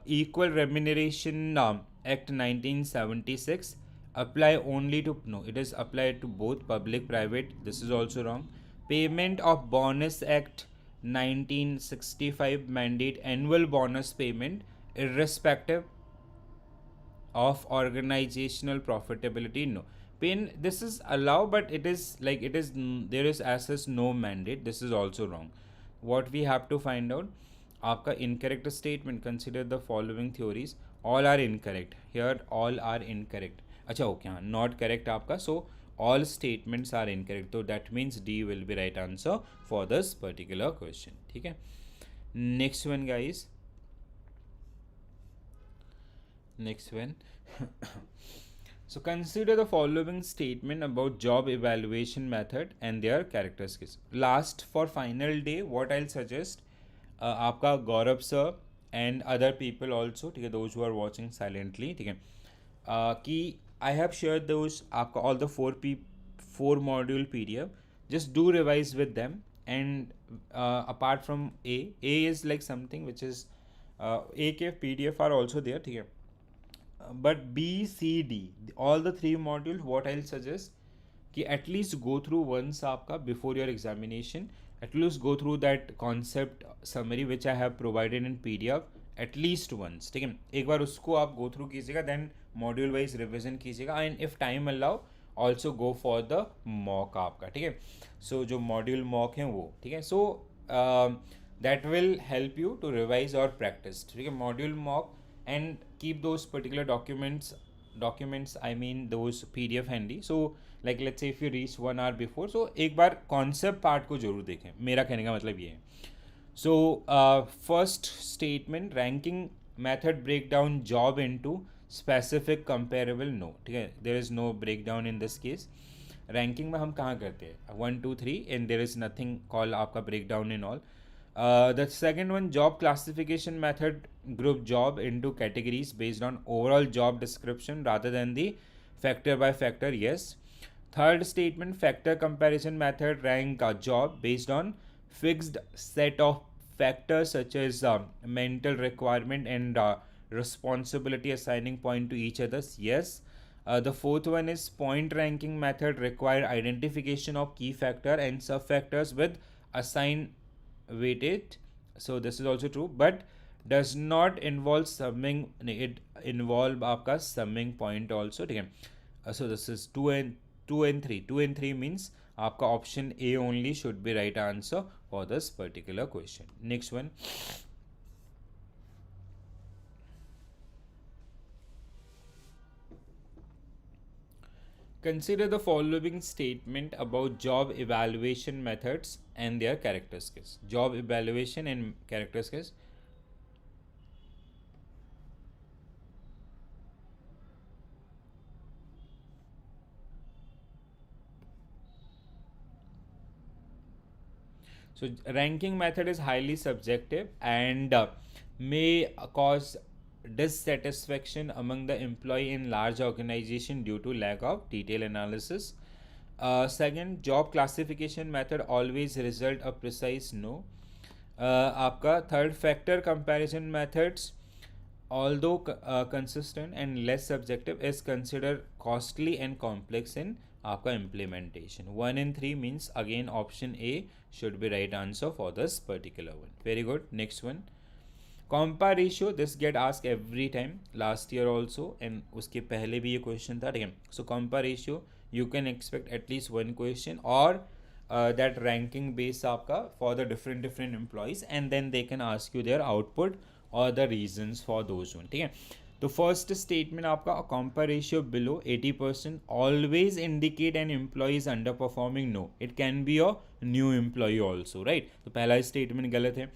Equal Remuneration Act 1976 apply only to, no, it is applied to both public private. This is also wrong. Payment of Bonus Act 1965 mandate annual bonus payment irrespective of organizational profitability. No, this is allowed, but it is like it is there is as such no mandate. This is also wrong. What we have to find out, आपका incorrect statement. Consider the following theories. All are incorrect here. All are incorrect. अच्छा okay हाँ not correct आपका. So all statements are incorrect. तो that means D will be right answer for this particular question. ठीक है. Next one guys. Next one. So consider the following statement about job evaluation method and their characteristics. Last for final day, what I'll suggest, आपका Gaurav sir and other people also, ठीक है, those who are watching silently, ठीक है, कि I have shared those आपका all the four module PDF. Just do revise with them and apart from A is like something which is A के PDF are also there. ठीक है. But B, C, D, all the three modules, what I'll suggest कि at least go through once आपका before your examination. At least go through that concept summary which I have provided in PDF at least once. ठीक है. एक बार उसको आप go through कीजिएगा, then module wise revision कीजिएगा and if time allow also go for the mock आपका. ठीक है. So जो module mock हैं वो ठीक है. So that will help you to revise or practice. ठीक है. Module mock and keep those particular documents I mean those PDF handy. So like let's say if you reach 1 hour before, so एक बार concept part को जरूर देखें. मेरा कहने का मतलब ये है. So first statement, ranking method break down job into specific comparable. No, ठीक है, there is no breakdown in this case. Ranking में हम कहाँ करते हैं 1 2 3 and there is nothing called आपका breakdown in all. The second one, job classification method group job into categories based on overall job description rather than the factor by factor. Yes. Third statement, factor comparison method rank a job based on fixed set of factors such as mental requirement and responsibility, assigning point to each others. Yes. The fourth one is point ranking method require identification of key factor and sub factors with assigned weighted. So this is also true, but does not involve summing, it involve आपका summing point also, ठीक है. So this is 2 and 3. 2 and 3 means आपका option A only should be right answer for this particular question. Next one. Consider the following statement about job evaluation methods and their characteristics. Job evaluation and characteristics. So ranking method is highly subjective and may cause dissatisfaction among the employee in large organization due to lack of detailed analysis. Second, job classification method always result a precise no. आपका third, factor comparison methods although consistent and less subjective is considered costly and complex in आपका implementation. 1 and 3 means again option A should be right answer for this particular one. Very good. Next one. Compa ratio, this get asked every time, last year also and उसके पहले भी ये question था, ठीक है. So compa ratio you can expect at least one question or that ranking base आपका for the different employees and then they can ask you their output or the reasons for those one, ठीक है. तो first statement आपका compa ratio below 80% always indicate an employee is under performing. No, it can be a new employee also, right. तो पहला statement गलत है.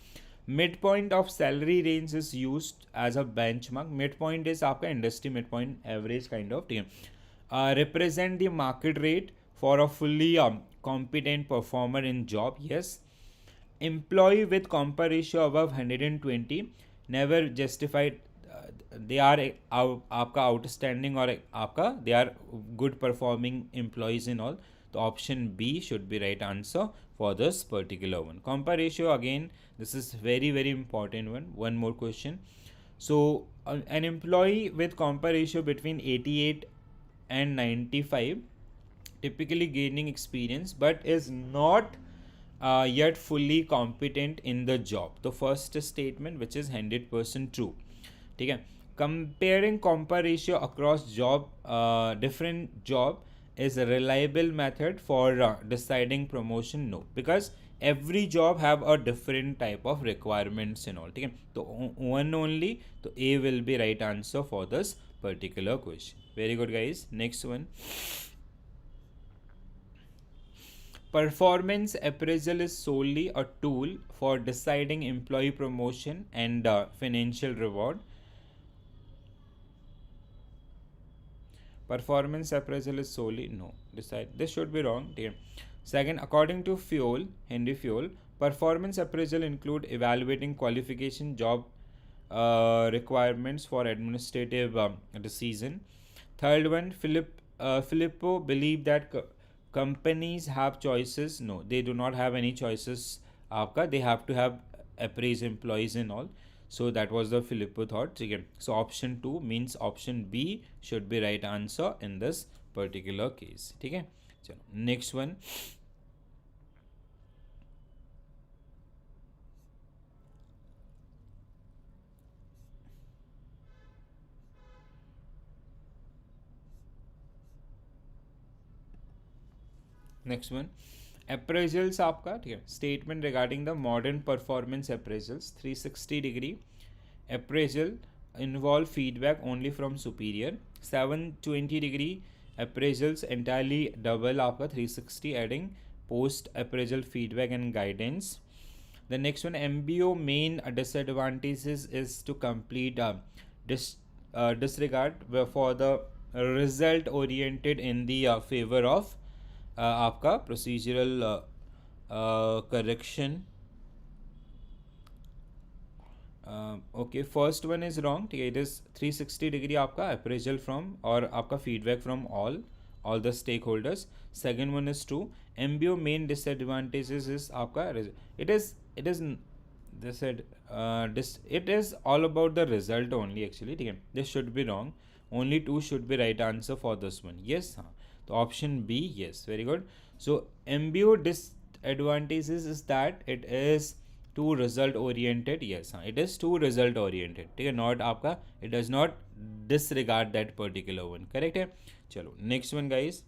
Mid point of salary range is used as a benchmark. Mid point is आपका industry mid point, average kind of, ठीक है. Represent the market rate for a fully competent performer in job. Yes. Employee with compa ratio above 120 never justified they are आपका outstanding और आपका they are good performing employees in all. तो option B should be right answer for this particular one. Compa ratio again this is very very important one. One more question. So an employee with compa ratio between 88 and 95 typically gaining experience but is not yet fully competent in the job. The first statement which is 100% true, ठीक है. Comparing compa ratio across job different job is a reliable method for deciding promotion. No, because every job have a different type of requirements and all, ठीक है. तो one only, तो A will be right answer for this particular question. Very good guys. Next one. Performance appraisal is solely a tool for deciding employee promotion and financial reward. Performance appraisal is solely, no, decide, this should be wrong, dear. Second, according to fuel, Henry Fuel, performance appraisal include evaluating qualification, job requirements for administrative decision. Third one, Filippo believed that companies have choices. No, they do not have any choices. आपका they have to have appraised employees and all. So that was the Filippo thought. Again, so option 2 means option B should be right answer in this particular case. ठीक है. चलो next one. Next one. Appraisals आपका, ठीक है. Statement regarding the modern performance appraisals. 360 degree appraisal involve feedback only from superior. 720 degree appraisals entirely double आपका 360 adding post appraisal feedback and guidance. The next one, MBO main disadvantages is to complete disregard for the result oriented in the favor of आपका procedural correction. Okay, first one is wrong, ठीक है. It is 360 degree आपका appraisal from और आपका feedback from all the stakeholders. Second one is true. MBO main disadvantages is आपका it is they said it is all about the result only actually, ठीक है. This should be wrong. Only 2 should be right answer for this one. Yes, हाँ. तो option B, yes, very good. So MBO disadvantages is that it is too result oriented, yes हाँ, it is too result oriented, ठीक है, not आपका it does not disregard that particular one, correct है। चलो next one guys.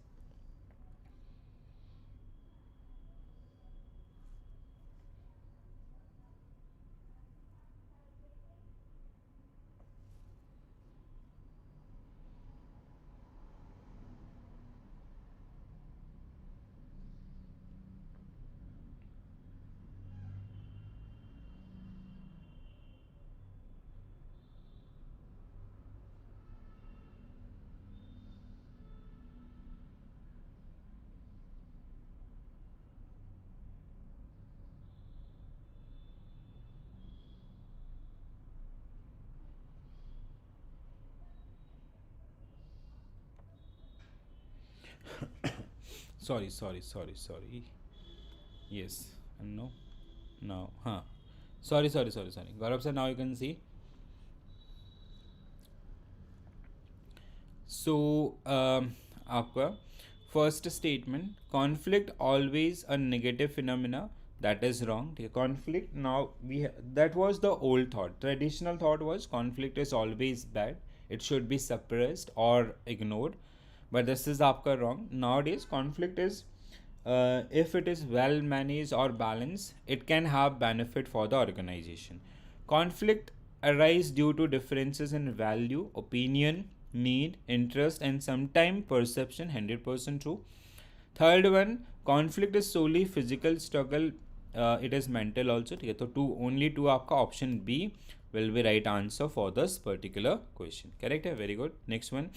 Sorry. Yes, and no, now, huh? Sorry. Gaurav sir, now you can see. So, आपका first statement, conflict always a negative phenomena. That is wrong. ठीक है, conflict now that was the old thought. Traditional thought was conflict is always bad. It should be suppressed or ignored. But this is आपका wrong. Nowadays, conflict is if it is well managed or balanced, it can have benefit for the organization. Conflict arise due to differences in value, opinion, need, interest, and sometimes perception. 100% true. Third one, conflict is solely physical struggle. It is mental also. ठीक है, तो two only two आपका option B will be right answer for this particular question. Correct है, very good. Next one.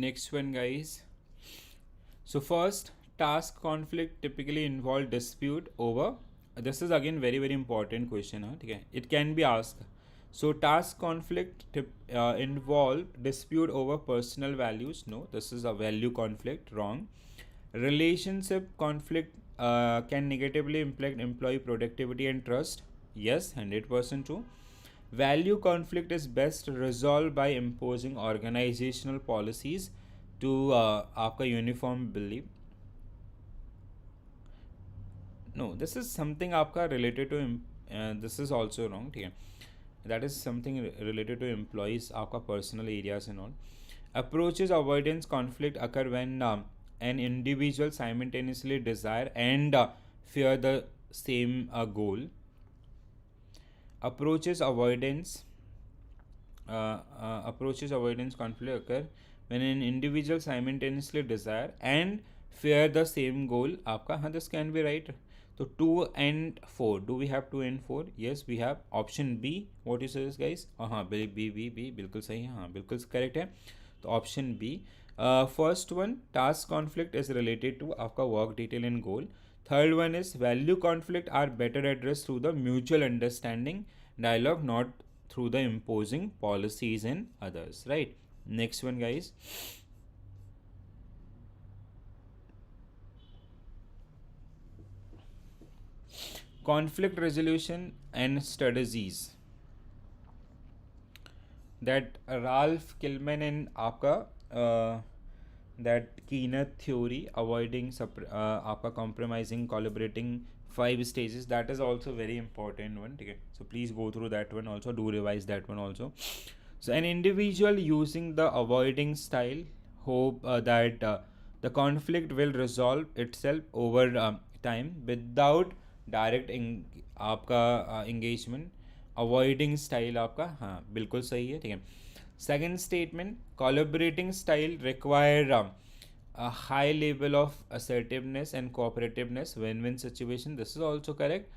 Next one, guys. So first, task conflict typically involve dispute over. This is again very important question. हाँ, ठीक है. It can be asked. So task conflict involve dispute over personal values. No, this is a value conflict. Wrong. Relationship conflict can negatively impact employee productivity and trust. Yes, 100% true. Value conflict is best resolved by imposing organizational policies to आपका uniform belief. No, this is something आपका related to this is also wrong, ठीक है. That is something related to employees आपका personal areas and all. Approaches avoidance conflict occur when an individual simultaneously desire and fear the same goal. Approaches avoidance conflict occur when an individual simultaneously desire and fear the same goal. आपका हाँ, this can be right. So 2 and 4. Do we have 2 and 4? Yes, we have option B. What you say, guys? हाँ, B बिल्कुल सही है, हाँ बिल्कुल correct है. तो option B. First one, task conflict is related to आपका work detail and goal. Third one is value conflict are better addressed through the mutual understanding dialogue, not through the imposing policies and others, right? Next one, guys. Conflict resolution and strategies that Ralph Kilman and आपका that Keener theory, avoiding आपका compromising, collaborating, 5 stages, that is also very important one. Okay, so please go through that one also, do revise that one also. So an individual using the avoiding style hope that the conflict will resolve itself over time without direct आपका engagement. Avoiding style आपका हाँ बिल्कुल सही है, ठीक है. Second statement, collaborating style require a high level of assertiveness and cooperativeness, win-win situation. This is also correct.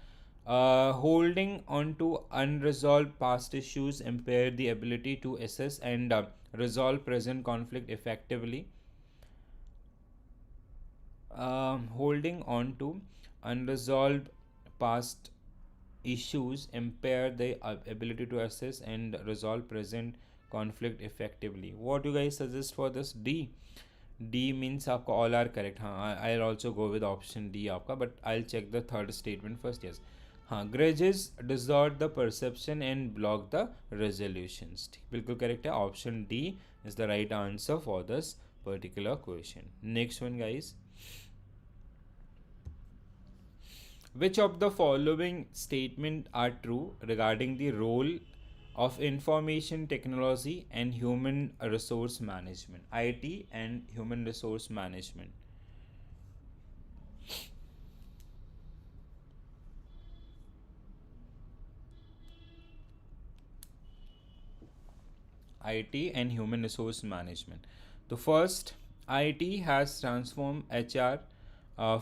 Holding on to unresolved past issues impair the ability to assess and resolve present conflict effectively. Holding on to unresolved past issues impair the ability to assess and resolve present conflict effectively. What do you guys suggest for this? D means आपका all are correct. हाँ, I'll also go with option D आपका, but I'll check the third statement first. Yes, हाँ, grudges distort the perception and block the resolutions. बिल्कुल correct है. Option D is the right answer for this particular question. Next one, guys. Which of the following statement are true regarding the role of information technology and human resource management? IT and human resource management. IT and human resource management. The first, IT has transformed HR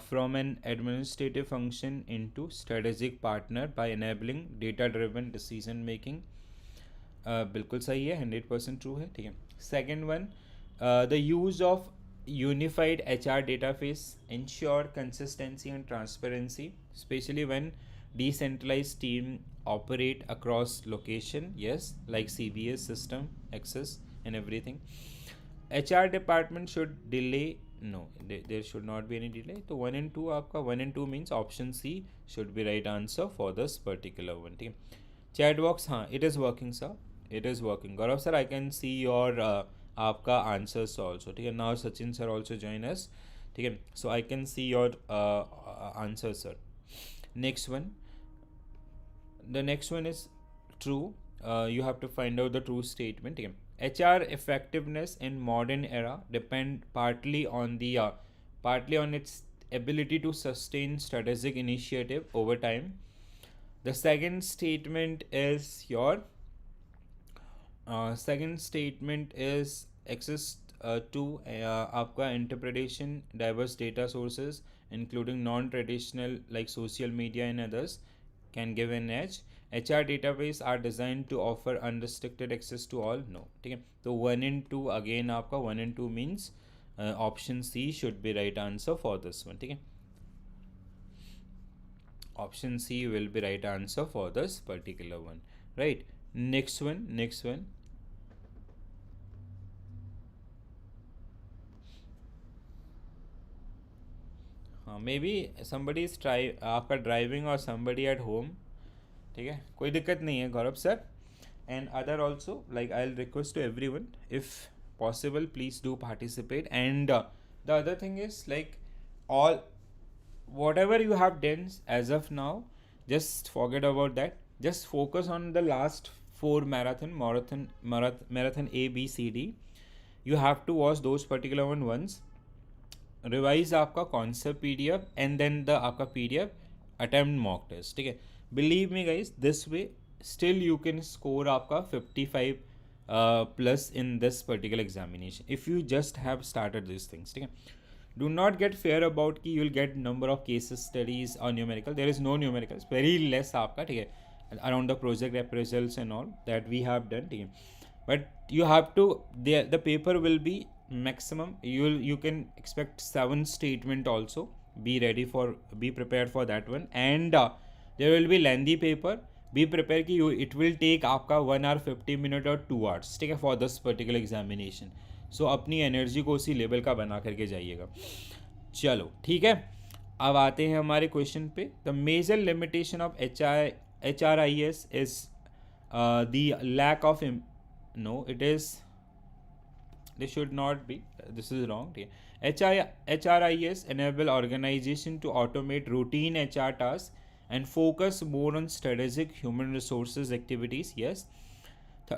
from an administrative function into strategic partner by enabling data driven decision making. बिल्कुल सही है, 100% true है. ठीक है. Second one, the use of unified HR database ensure consistency and transparency, especially when decentralized team operate across location. Yes, like CBS system access and everything. HR department should delay. No, there should not be any delay. So 1 and 2 आपका 1 and 2 means option C should be right answer for this particular one. ठीक है. Chat box, हाँ, it is working, sir. It is working. Gaurav sir, I can see your आपका answers also. ठीक है. Now Sachin sir also join us. ठीक है. So I can see your answer sir. Next one, the next one is true. You have to find out the true statement. ठीक है. HR effectiveness in modern era depend partly on its ability to sustain strategic initiative over time. The second statement is your second statement is access to आपका interpretation diverse data sources including non-traditional like social media and others can give an edge. HR database are designed to offer unrestricted access to all. No. ठीक है. तो 1 and 2 again आपका 1 and 2 means option C should be right answer for this one. ठीक है. Option C will be right answer for this particular one. Right. Next one. May be somebody is आपका driving और somebody at home. ठीक है. कोई दिक्कत नहीं है Gaurav sir. And other also like I will request to every one if possible please do participate. And the other thing is like all whatever you have done as of now, just forget about that. Just focus on the last 4 marathon A B C D. You have to watch those particular ones. Revise आपका concept PDF and then the आपका PDF attempt mock test. ठीक है. Believe me guys, this way still you can score आपका 55 plus in this particular examination if you just have started these things. ठीक है. Do not get fear about कि you will get number of case studies or numerical. There is no numericals. Very less आपका. ठीक है. Around the project appraisals and all that we have done. ठीक है. But you have to the paper will be maximum. You can expect 7 statement also. Be prepared for that one. And there will be lengthy paper. Be prepared कि it will take आपका 1 hour 50 minutes or 2 hours. ठीक है. For this particular examination. सो अपनी energy को उसी level का बना करके जाइएगा. चलो ठीक है. अब आते हैं हमारे क्वेश्चन पे. The major limitation of HRIS is the lack of no it is this should not be this is wrong. ठीक है. HRIS enable organization to automate routine HR tasks and focus more on strategic human resources activities. Yes.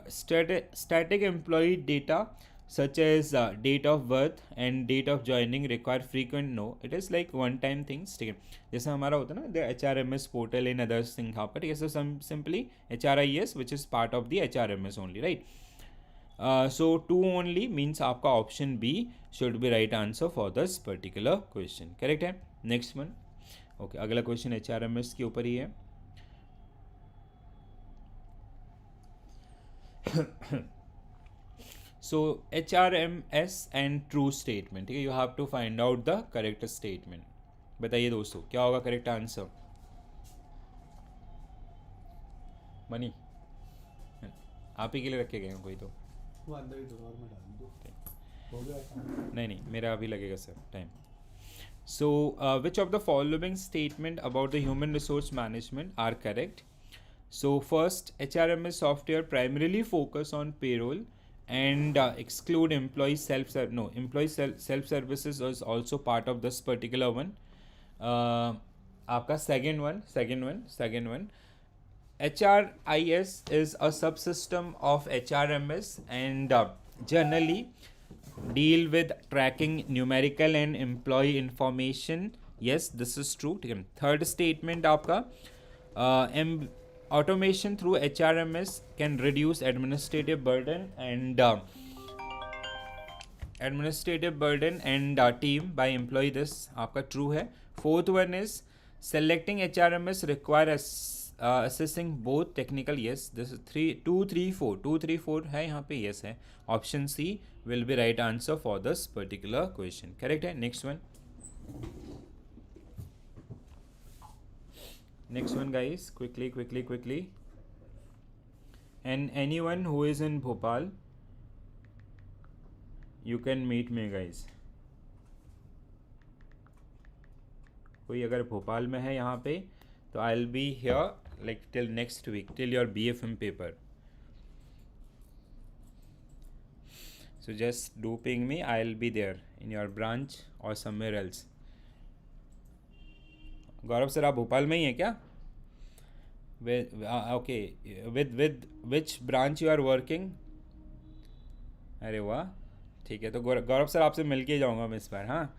Static employee data such as date of birth and date of joining require frequent. No, it is like one time things. ठीक है. जैसे हमारा होता है ना the HRMS portal and others thing यहाँ पर. Yes, so simply HRIS which is part of the HRMS only, right? So 2 only means आपका option B should be right answer for this particular question. Correct है. Next one. Okay, अगला question HRMS के ऊपर ही है. So HRMS and true statement. ठीक है. You have to find out the correct statement. बताइए दोस्तों क्या होगा correct answer. मनी आप ही के लिए रखे गए हैं कोई तो वो अंदर ही तो और में डाल दो हो गया नहीं नहीं मेरा अभी लगेगा sir time. So, which of the following statement about the human resource management are correct? So, first, HRMS software primarily focus on payroll and exclude employee self services is also part of this particular one. आपका second one. HRIS is a subsystem of HRMS and generally deal with tracking numerical and employee information. Yes, this is true. Third statement आपका automation through HRMS can reduce administrative burden and team by employee. This आपका true है. Fourth one is selecting HRMS require assessing both technical. Yes, this is 2 3 4 है यहाँ पे. Yes है. Option C will be right answer for this particular question. Correct है. Next one guys, quickly. And anyone who is in Bhopal, you can meet me guys. कोई अगर भोपाल में है यहाँ पे तो I'll be here like till next week, till your BFM paper. So just do ping me, I'll be there in your branch or somewhere else. Gaurav sir आप भोपाल में ही हैं क्या? Okay, with which branch you are working? अरे वाह ठीक है. तो गौरव sir आपसे मिल के जाऊँगा मैं इस बार. हाँ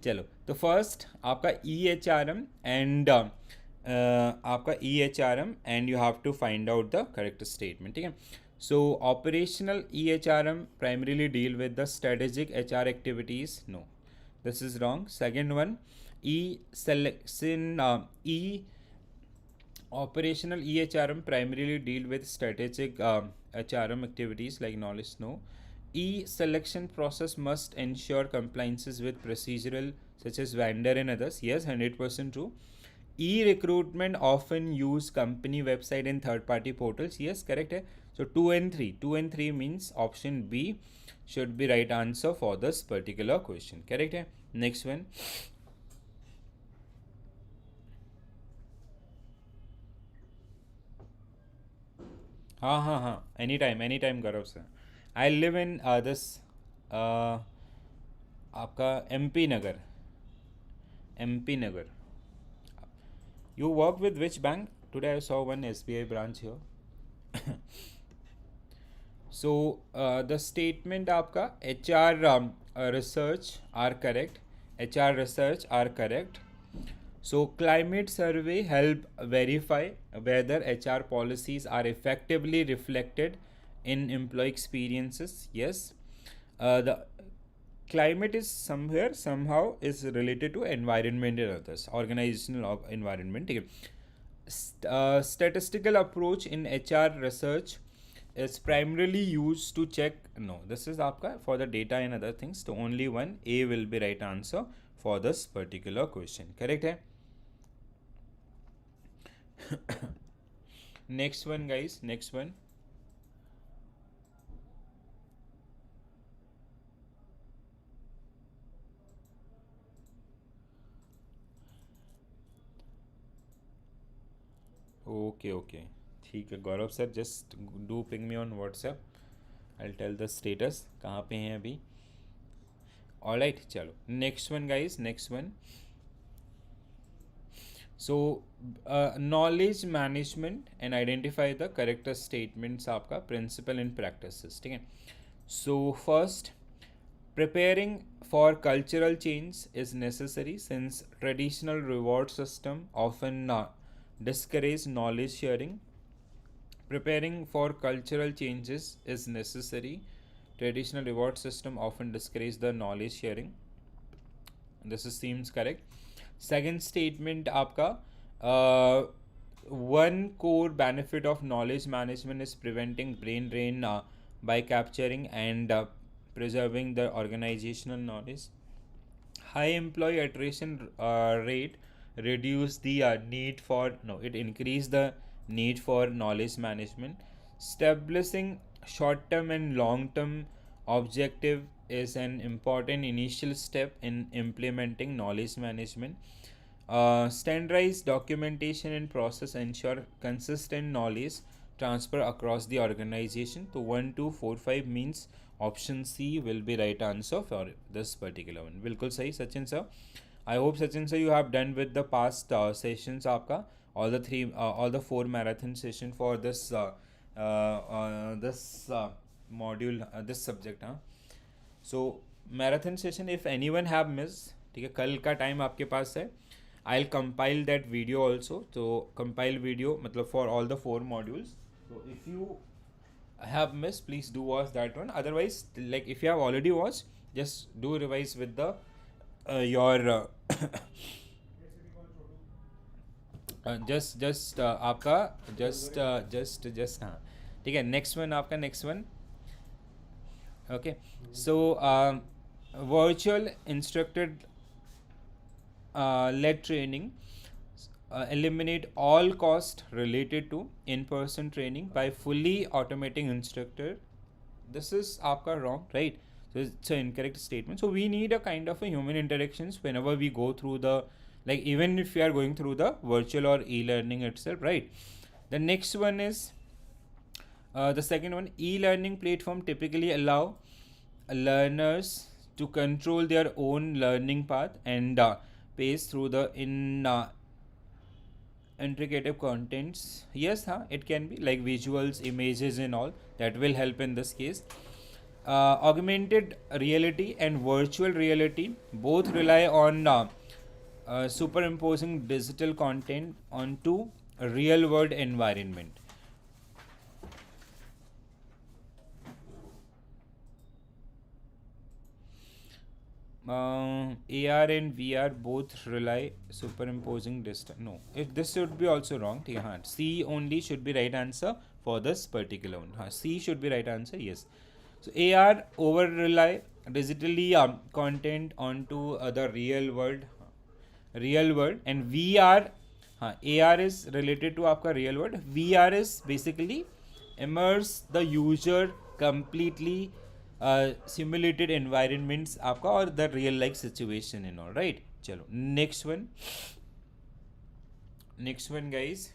चलो. तो फर्स्ट आपका EHRM एंड आपका EHRM and you have to find out the correct statement. ठीक है. So operational EHRM primarily deal with the strategic HR activities. No, this is wrong. Second one operational EHRM primarily deal with strategic HRM activities like knowledge. No. E-selection process must ensure compliances with procedural such as vendor and others. Yes, 100% true. E-recruitment often use company website and third-party portals. Yes, correct है. So 2 and 3 means option B should be right answer for this particular question. Correct है. Next one. हाँ any time Gaurav sir. I live in this आपका MP Nagar. You work with which bank? Today I saw one SBI branch here. So the statement आपका HR research are correct. So climate survey help verify whether HR policies are effectively reflected in employee experiences. Yes, the climate is somehow is related to environment and others, organizational environment. Statistical approach in HR research is primarily used to check. No, this is आपका for the data and other things. So only one A will be right answer for this particular question. Correct है. Next one guys, next one. Okay. ठीक है Gaurav sir, just do ping me on WhatsApp. I'll tell the status कहाँ पे हैं अभी. Alright, चलो next one guys, next one. So knowledge management and identify the correct statements आपका principle and practices. ठीक है. So first, preparing for cultural change is necessary since traditional reward system often discourage knowledge sharing. Preparing for cultural changes is necessary. Traditional reward system often discourage the knowledge sharing. This seems correct. Second statement आपका one core benefit of knowledge management is preventing brain drain by capturing and preserving the organizational knowledge. High employee attrition rate reduce the need for it increase the need for knowledge management. Establishing short-term and long-term objective is an important initial step in implementing knowledge management. Standardized documentation and process ensure consistent knowledge transfer across the organization. So 1, 2, 4, 5 means option C will be right answer for this particular one. बिल्कुल सही Sachin sir. I hope Sachin sir you have done with the past sessions आपका all the 4 marathon session for this module this subject हाँ. So marathon session if anyone have missed ठीक है कल का time आपके पास है. I'll compile that video also. So compile video मतलब for all the 4 modules. So if you have missed, please do watch that one. Otherwise, like if you have already watched, just do revise with the your just आपका just हाँ ठीक है next one आपका next one. Okay, so virtual instructor led training eliminate all cost related to in-person training by fully automating instructor. This is aapka wrong, right? So it's an incorrect statement. So we need a kind of a human interactions whenever we go through the, like even if we are going through the virtual or e-learning itself, right? The next one is the second one, e-learning platform typically allow learners to control their own learning path and pace through the intricate contents. Yes, it can be like visuals, images and all that will help in this case. Augmented reality and virtual reality both rely on superimposing digital content onto a real world environment. AR and VR both rely superimposing distance. No, this should be also wrong. C only should be right answer for this particular one. C should be right answer. Yes. So AR over rely digitally content onto the real world, and VR. AR is related to आपका real world. VR is basically immerse the user completely simulated environments आपका और the real life situation and all, right? चलो next one guys.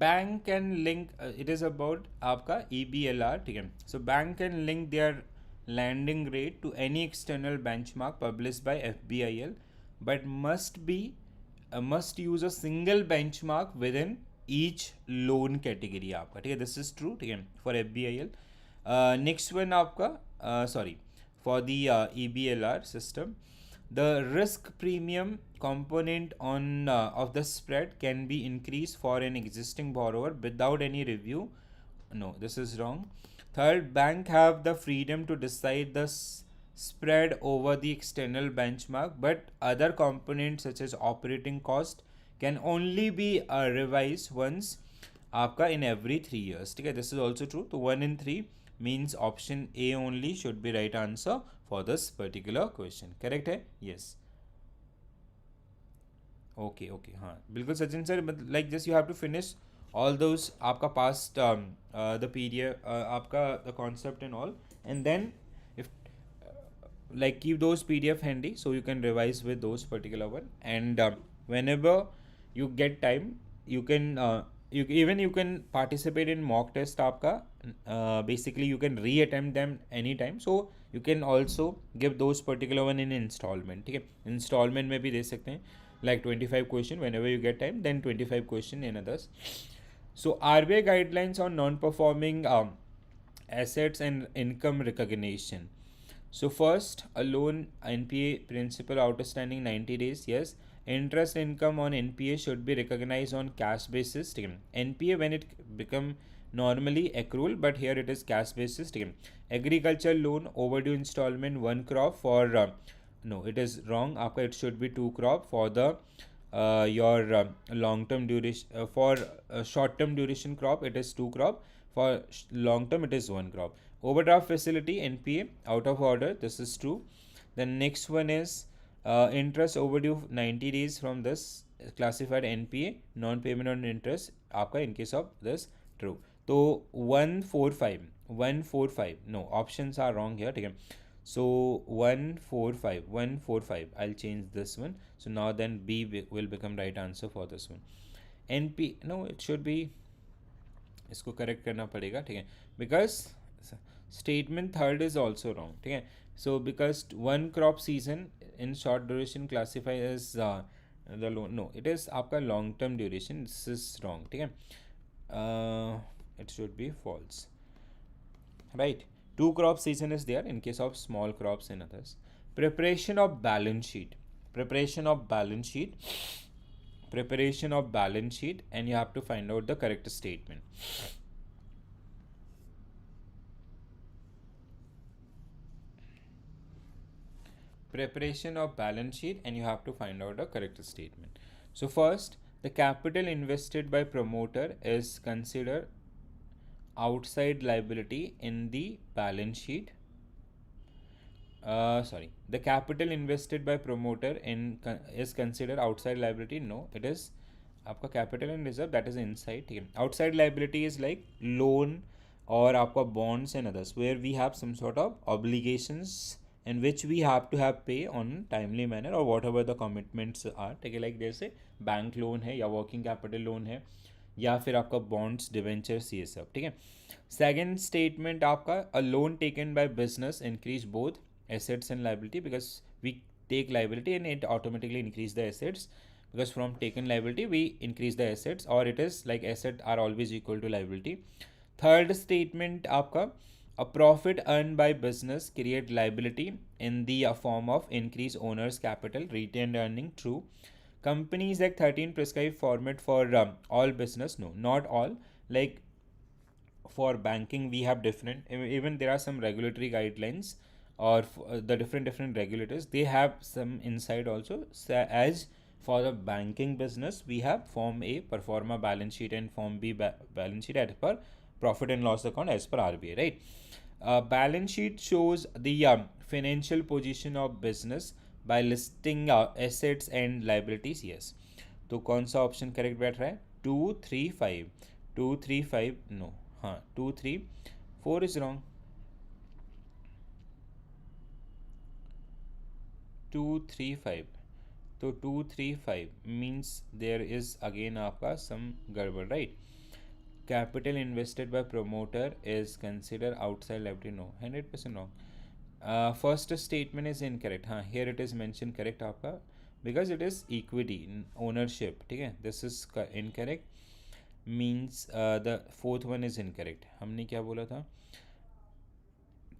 Bank can link it is about आपका EBLR, ठीक है. So bank can link their lending rate to any external benchmark publish by FBIL but must use a single benchmark within each loan category आपका, ठीक है. This is true, ठीक है, for FBIL. Next one आपका sorry for the EBLR system. The risk premium component of the spread can be increased for an existing borrower without any review. No, this is wrong. Third, bank have the freedom to decide the spread over the external benchmark, but other components such as operating cost can only be revised once आपका in every 3 years, ठीक है. This is also true. So 1 in 3 means option A only should be right answer for this particular question. Correct है? Yes. Okay. हाँ बिल्कुल Sachin sir, like just you have to finish all those आपका past the PDF आपका the concept and all, and then if like keep those PDF handy so you can revise with those particular one, and whenever you get time you can you can participate in mock test आपका. Basically you can re-attempt them anytime, so you can also give those particular one in installment, ठीक है. Installment में भी दे सकते हैं, like 25 question whenever you get time, then 25 question in others. So RBI guidelines on non-performing assets and income recognition. So first, a loan NPA principal outstanding 90 days, yes. Interest income on NPA should be recognized on cash basis. NPA when it become normally accrual, but here it is cash basis. Agriculture loan overdue installment 1 crop for no, it is wrong. आपका it should be 2 crop for the your long term duration for short term duration crop it is 2 crop, for long term it is 1 crop. Overdraft facility NPA out of order, this is true. The next one is interest overdue 90 days from this classified NPA non payment on interest आपका in case of this true. तो 145 no, options are wrong here. ठीक है, so 145 I'll change this one. So now then B will become right answer for this one. NP no, it should be, इसको correct करना पड़ेगा. ठीक है, because statement third is also wrong. ठीक है, so because 1 crop season in short duration classify as the loan, no it is आपका long term duration, this is wrong. ठीक है, it should be false. Right, 2 crop season is there in case of small crops and others. Preparation of balance sheet, preparation of balance sheet, preparation of balance sheet, and you have to find out the correct statement. Preparation of balance sheet, and you have to find out the correct statement. So first, the capital invested by promoter is considered outside liability in the balance sheet. The capital invested by promoter in is considered outside liability. No, it is आपका capital and reserve, that is inside. ठीक है, outside liability is like loan or आपका bonds and others where we have some sort of obligations in which we have to have pay on timely manner or whatever the commitments are. ठीक है, like जैसे bank loan है या working capital loan है या फिर आपका bonds debentures ये सब. ठीक है, सेकेंड स्टेटमेंट आपका a loan taken by business increase both assets and liability because we take liability and it automatically increase the assets, because from taken liability we increase the assets, or it is like asset are always equal to liability. Third statement आपका a profit earned by business create liability in the form of increase owners capital retained earning. True. Companies Act 13 prescribe format for all business. No, not all. Like for banking we have different, even there are some regulatory guidelines or the different regulators, they have some insight also. So as for the banking business we have form A per forma balance sheet and form B balance sheet as per profit and loss account as per RBI, right? Balance sheet shows the financial position of business by listing assets and liabilities. Yes, तो कौन सा option correct बैठ रहा है? 2 3 5 no, हाँ 2 3 4 is wrong. 2 3 5, तो 2 3 5 means there is again आपका some गड़बड़, right? Capital invested by promoter is considered outside liability. No, 100% wrong. First statement is incorrect. हाँ, here it is mentioned correct आपका because it is equity ownership. ठीक है, this is incorrect, means the fourth one is incorrect. हमने क्या बोला था?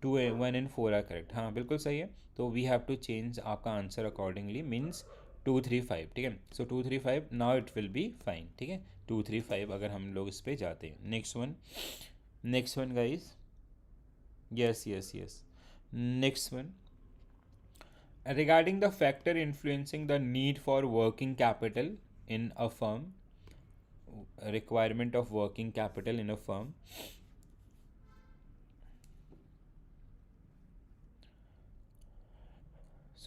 2 1 and 4 are correct. हाँ बिल्कुल सही है, तो वी हैव टू चेंज आपका आंसर अकॉर्डिंगली, मीन्स 2 3 5. ठीक है, सो 2 3 5 now it will be fine. ठीक है, 2 3 5 अगर हम लोग इस पे जाते हैं. Next one guys, yes yes yes, next one regarding the factor influencing the need for working capital in a firm, requirement of working capital in a firm.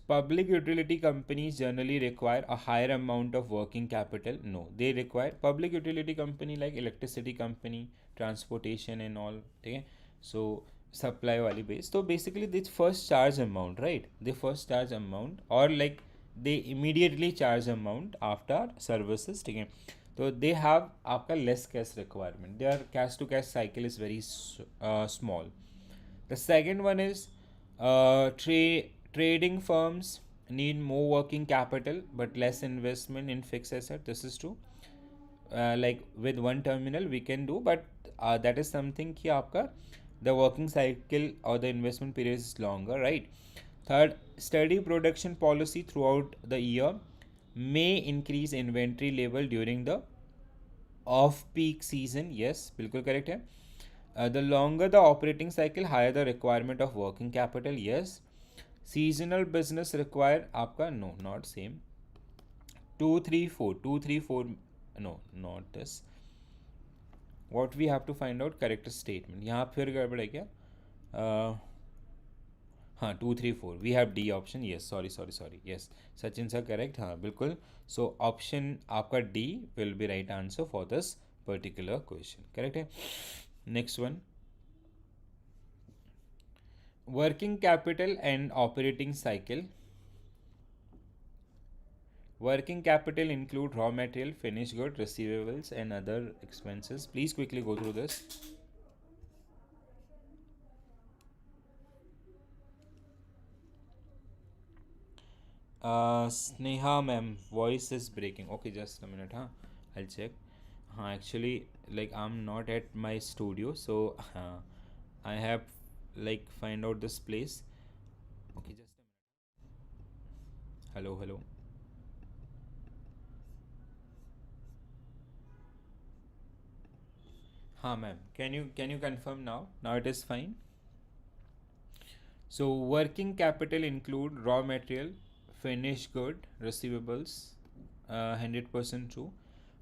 Public utility companies generally require a higher amount of working capital. No, they require public utility company like electricity company, transportation and all. ठीक है, so supply वाली base. So basically they first charge amount, right? They first charge amount or like they immediately charge amount after services. ठीक है, तो they have आपका less cash requirement. Their cash to cash cycle is very small. The second one is trading firms need more working capital but less investment in fixed asset. This is true. Like with one terminal we can do, but that is something कि आपका the working cycle or the investment period is longer, right? Third, steady production policy throughout the year may increase inventory level during the off peak season, yes बिल्कुल correct है. The longer the operating cycle higher the requirement of working capital, yes. Seasonal business require आपका no not same. 2 3 4 2 3 4 no not this. What we have to find out correct statement. यहाँ फिर गड़बड़ है क्या? हाँ 2 3 4 we have D option, yes. Sorry sorry sorry, yes Sachin sir correct, हाँ बिल्कुल. सो option आपका D will be right answer for this particular question, correct है. Next one, working capital and operating cycle. Working capital include raw material, finished good, receivables and other expenses. Please quickly go through this. Sneha ma'am, voice is breaking. Okay, just a minute, huh? I'll check. Actually, like I'm not at my studio, so I have like find out this place. Okay, just a minute. Hello, hello. Ma'am, can you confirm now? Now it is fine. So working capital include raw material, finished good, receivables, 100% true.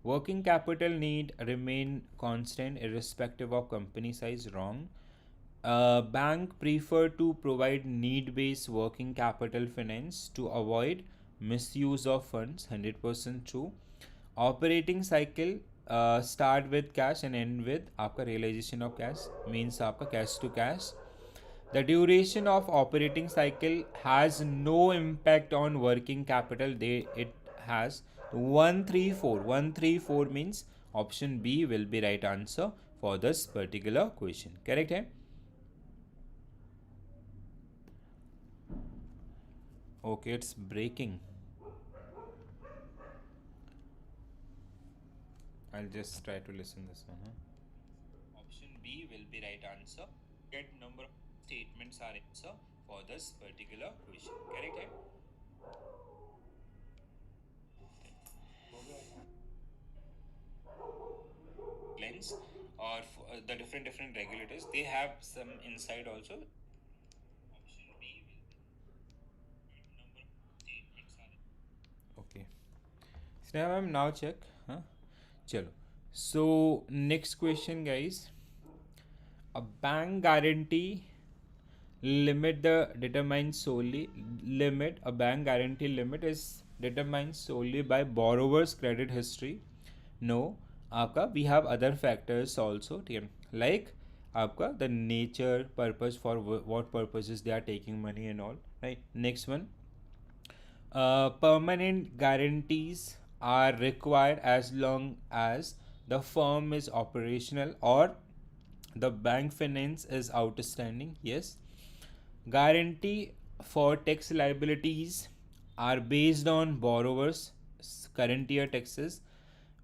Working capital need remain constant irrespective of company size, wrong. Bank prefer to provide need-based working capital finance to avoid misuse of funds, 100% true. Operating cycle start with cash and end with आपका realization of cash, means आपका cash to cash. The duration of operating cycle has no impact on working capital. It has 134. 134 means option B will be right answer for this particular question. Correct hai? Okay, it's breaking. I'll just try to listen this one. Option B will be right answer. Get number of statements are answer for this particular question. Correct hai? Lens or the different regulators, they have some inside also. Option B will be number of statements are. Okay. So now check. Chalo. So next question, guys. A bank guarantee limit the determined solely limit. A bank guarantee limit is determined solely by borrower's credit history. No, आपका we have other factors also, like आपका the nature, purpose, for what purposes they are taking money and all, right? Next one, permanent guarantees are required as long as the firm is operational or the bank finance is outstanding, yes. Guarantee for tax liabilities are based on borrowers' current year taxes.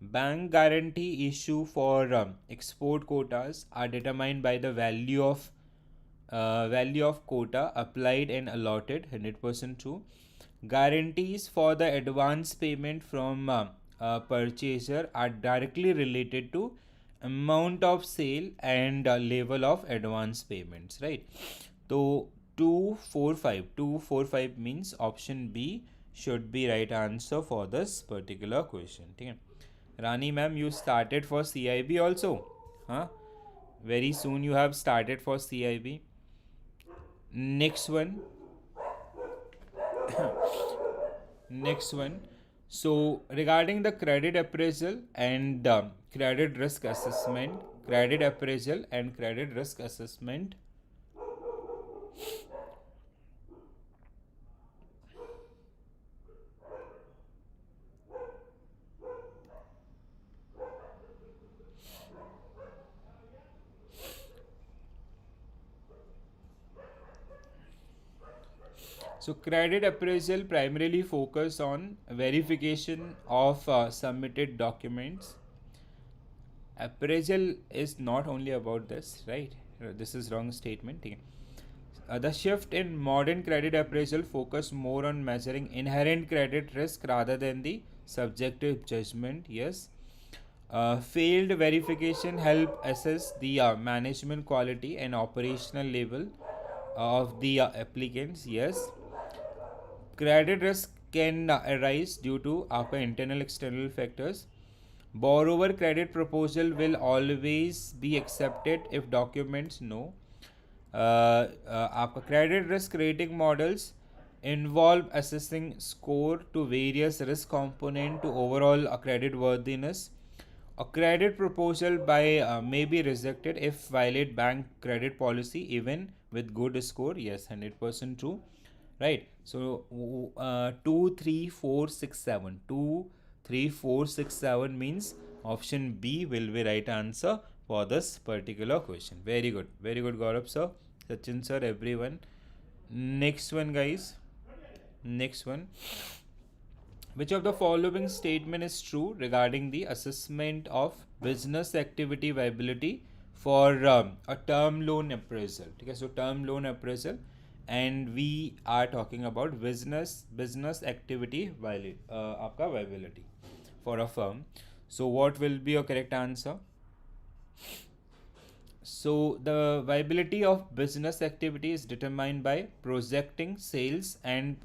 Bank guarantee issue for export quotas are determined by the value of quota applied and allotted, 100% true. Guarantees for the advance payment from purchaser are directly related to amount of sale and level of advance payments, right? So 245 means option B should be right answer for this particular question. Okay. Rani ma'am, you started for CAIIB also? Very soon you have started for CAIIB. Next one. Next one. So regarding the credit appraisal and credit risk assessment, credit appraisal and credit risk assessment. So credit appraisal primarily focus on verification of submitted documents. Appraisal is not only about this, right? This is wrong statement. ठीक है. The shift in modern credit appraisal focus more on measuring inherent credit risk rather than the subjective judgment. Yes. Failed verification help assess the management quality and operational level of the applicants. Yes. Credit risk can arise due to आपका internal external factors. Borrower credit proposal will always be accepted if documents no. आपका credit risk rating models involve assessing score to various risk component to overall credit worthiness. A credit proposal by may be rejected if violate bank credit policy even with good score. Yes, 100% true. Right. So 2, 3, 4, 6, 7. 2, 3, 4, 6, 7 means option B will be right answer for this particular question. Very good. Very good, Gaurav sir. Sachin sir, everyone. Next one, guys. Next one. Which of the following statement is true regarding the assessment of business activity viability for a term loan appraisal? Okay, so term loan appraisal, and we are talking about business activity viability for a firm. So what will be your correct answer? So the viability of business activity is determined by projecting sales and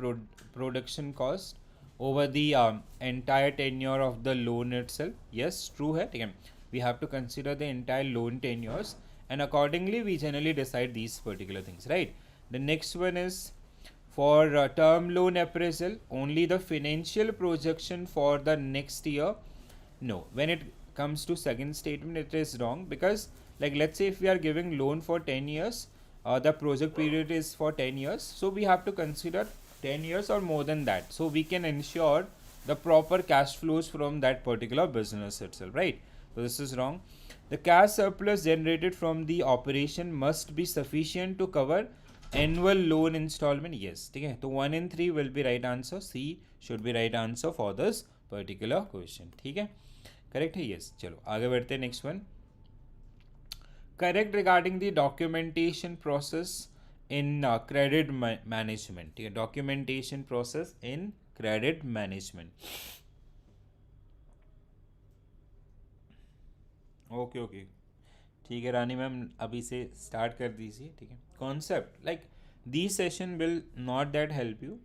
production cost over the entire tenure of the loan itself. Yes, true है. ठीक है. We have to consider the entire loan tenures, and accordingly we generally decide these particular things, right? The next one is for term loan appraisal, only the financial projection for the next year. No, when it comes to second statement, it is wrong, because like let's say if we are giving loan for 10 years, the project period is for 10 years, so we have to consider 10 years or more than that, so we can ensure the proper cash flows from that particular business itself, right? So this is wrong. The cash surplus generated from the operation must be sufficient to cover annual loan installment. Yes, okay. So 1 and 3 will be right answer. C should be right answer for this particular question. ठीक है, correct है. Yes, चलो आगे बढ़ते हैं. Next one. Correct regarding the documentation process in credit management. ठीक है, documentation process in credit management. Okay okay, ठीक है रानी मैम, अभी से स्टार्ट कर दीजिए. ठीक है. Concept like the session will not that help you.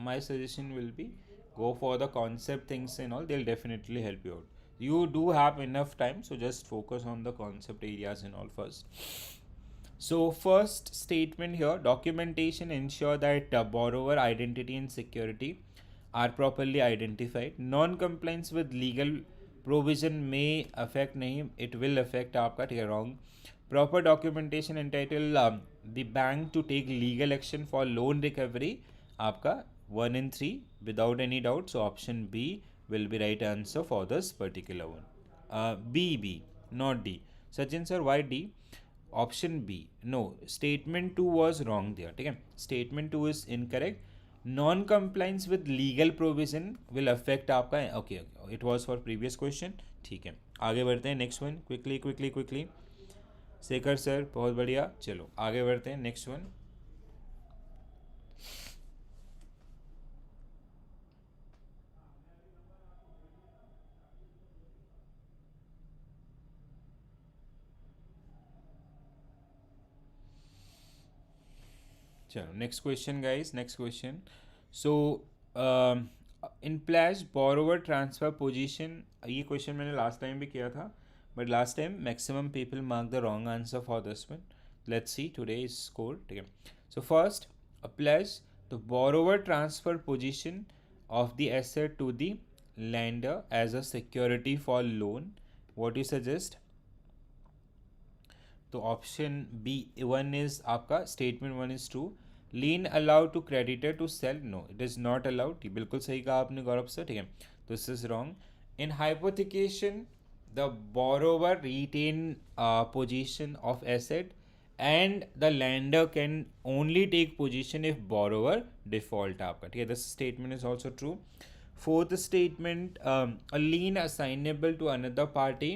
My suggestion will B go for the concept things and all. They'll definitely help you out. You do have enough time, so just focus on the concept areas and all first. So first statement here, documentation ensure that borrower identity and security are properly identified. Non-compliance with legal provision may affect, नहीं, it will affect आपका. ठीक है, wrong. Proper documentation entitle the bank to take legal action for loan recovery. आपका 1 and 3 without any doubt. So option B will be right answer for this particular one. B, not D. Sachin sir, why D? Option B. No, statement 2 was wrong there. ठीक है, statement 2 is incorrect. Non-compliance with legal provision will affect आपका. Okay, it was for previous question. ठीक है, आगे बढ़ते हैं. Next one, quickly. Shekhar sir, बहुत बढ़िया. चलो आगे बढ़ते हैं. Next one. चलो next question guys, next question. So in pledge borrower transfer position, ये question मैंने last time भी किया था, but last time maximum people mark the wrong answer for this one. Let's see today's score. ठीक है. So first, a pledge, the borrower transfer position of the asset to the lender as a security for loan. What do you suggest? तो option B 1 is आपका statement 1 is true. Lien allowed to creditor to sell, no it is not allowed. बिल्कुल सही कहा आपने Gaurav sir. ठीक है, तो this is wrong. In hypothecation the borrower retain position of asset and the lender can only take position if borrower default आपका. ठीक है, this statement is also true. Fourth statement, a lien assignable to another party,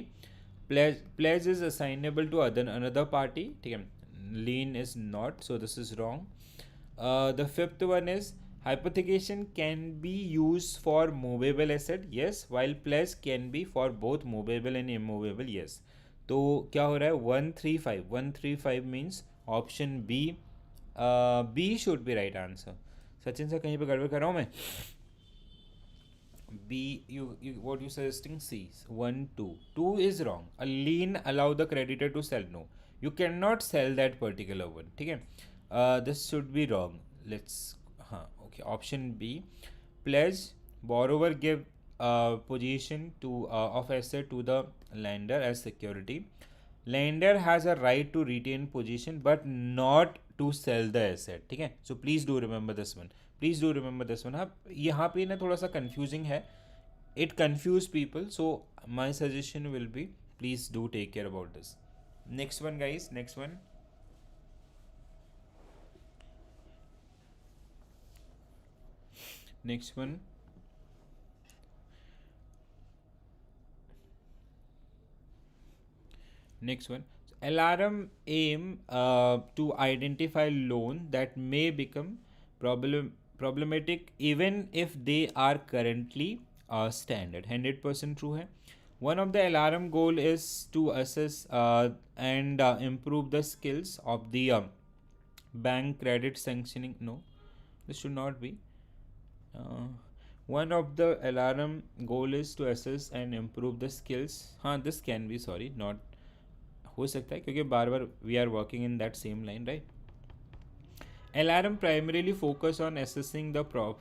pledge is assignable to another party. ठीक है, lien is not, so this is wrong. The fifth one is hypothecation can be used for movable asset, yes, while pledge can be for both movable and immovable, yes. तो क्या हो रहा है 135 means option B, B should be right answer. Sachin sir कहीं पे गड़बड़ कर रहा हूँ मैं? B, you what you suggesting? C, 1 2 2 is wrong. A lien allow the creditor to sell. No, you cannot sell that particular one. ठीक है, this should be wrong. Let's हाँ okay, option B, pledge, borrower give position to of asset to the lender as security. Lender has a right to retain position but not to sell the asset. ठीक है, so please do remember this one. Please do remember this one. हाँ, यहाँ पे ना थोड़ा सा confusing है, it confuse people, so my suggestion will be please do take care about this. Next one guys, next one. Next one. Next one. Alarm aim to identify loan that may become problematic even if they are currently standard. 100% true है. One of the alarm goal is to assess and improve the skills of the bank credit sanctioning. No, this should not be. One of the alarm goal is to assess and improve the skills. हाँ, this can be, sorry, not हो सकता है क्योंकि बार बार we are working in that same line, right. Alarm primarily focus on assessing the prof.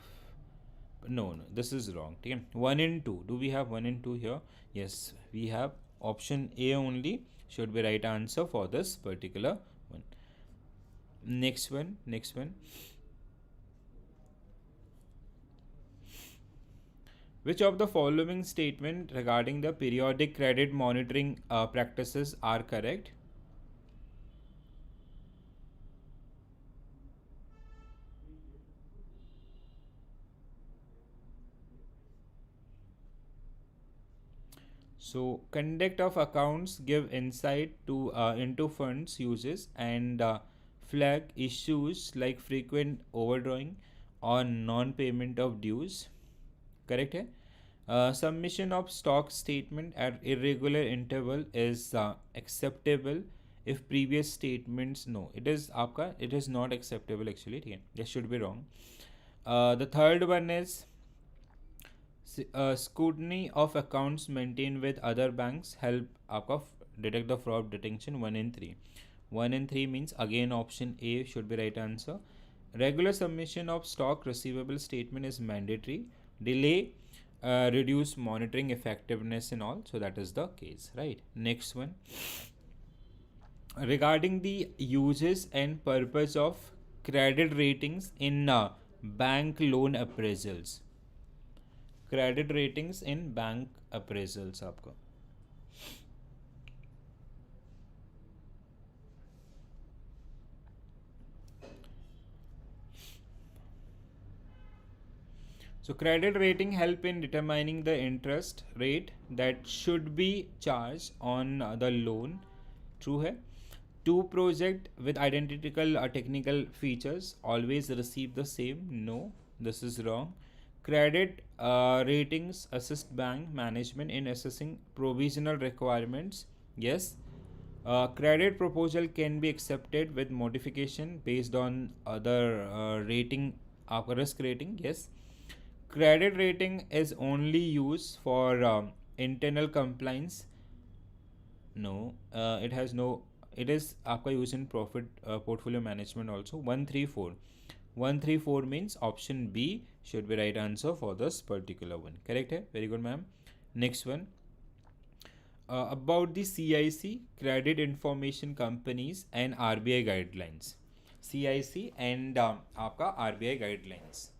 No no, this is wrong. ठीक है, 1 and 2, do we have 1 and 2 here? Yes, we have. Option A only should be right answer for this particular one. Next one, next one. Which of the following statement regarding the periodic credit monitoring practices are correct? So, conduct of accounts give insight to into funds uses and flag issues like frequent overdrawing or non-payment of dues. Correct है. Submission of stock statement at irregular interval is acceptable if previous statements. No, it is आपका, it is not acceptable actually. ठीक है, this should be wrong. The third one is scrutiny of accounts maintained with other banks help आपका detect the fraud detection. 1 and 3. 1 and 3 means again option A should be right answer. Regular submission of stock receivable statement is mandatory. Delay reduce monitoring effectiveness and all, so that is the case, right. Next one. Regarding the uses and purpose of credit ratings in bank loan appraisals. Credit ratings in bank appraisals आपका. So credit rating help in determining the interest rate that should be charged on the loan. True है. Two project with identical technical features always receive the same. No, this is wrong. Credit ratings assist bank management in assessing provisional requirements. Yes. Credit proposal can be accepted with modification based on other rating, risk rating. Yes. Credit rating is only used for internal compliance. No, it has no. It is आपका use in profit portfolio management also. 134. 134 means option B should be right answer for this particular one. Correct है? Very good, ma'am. Next one. About the CIC, Credit Information Companies and RBI guidelines. CIC and आपका RBI guidelines.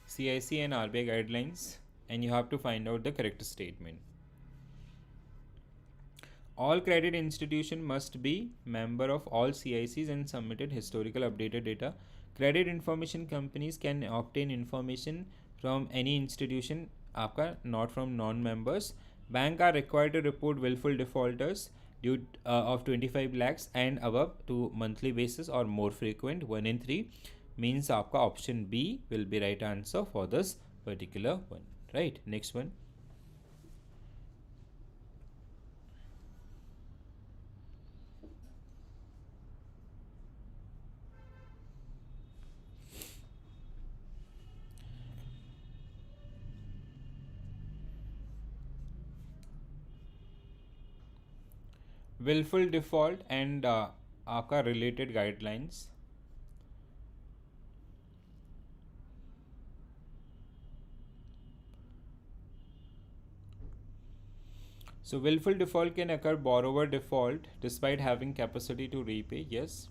CIC and RBI guidelines, and you have to find out the correct statement. All credit institution must be member of all CICs and submitted historical updated data. Credit information companies can obtain information from any institution, आपका not from non-members. Bank are required to report willful defaulters due of 25 lakhs and above to monthly basis or more frequent 1 in 3 means आपका option B will be right answer for this particular one. Right, next one. Willful default and आपका related guidelines. So willful default can occur borrower default despite having capacity to repay. Yes.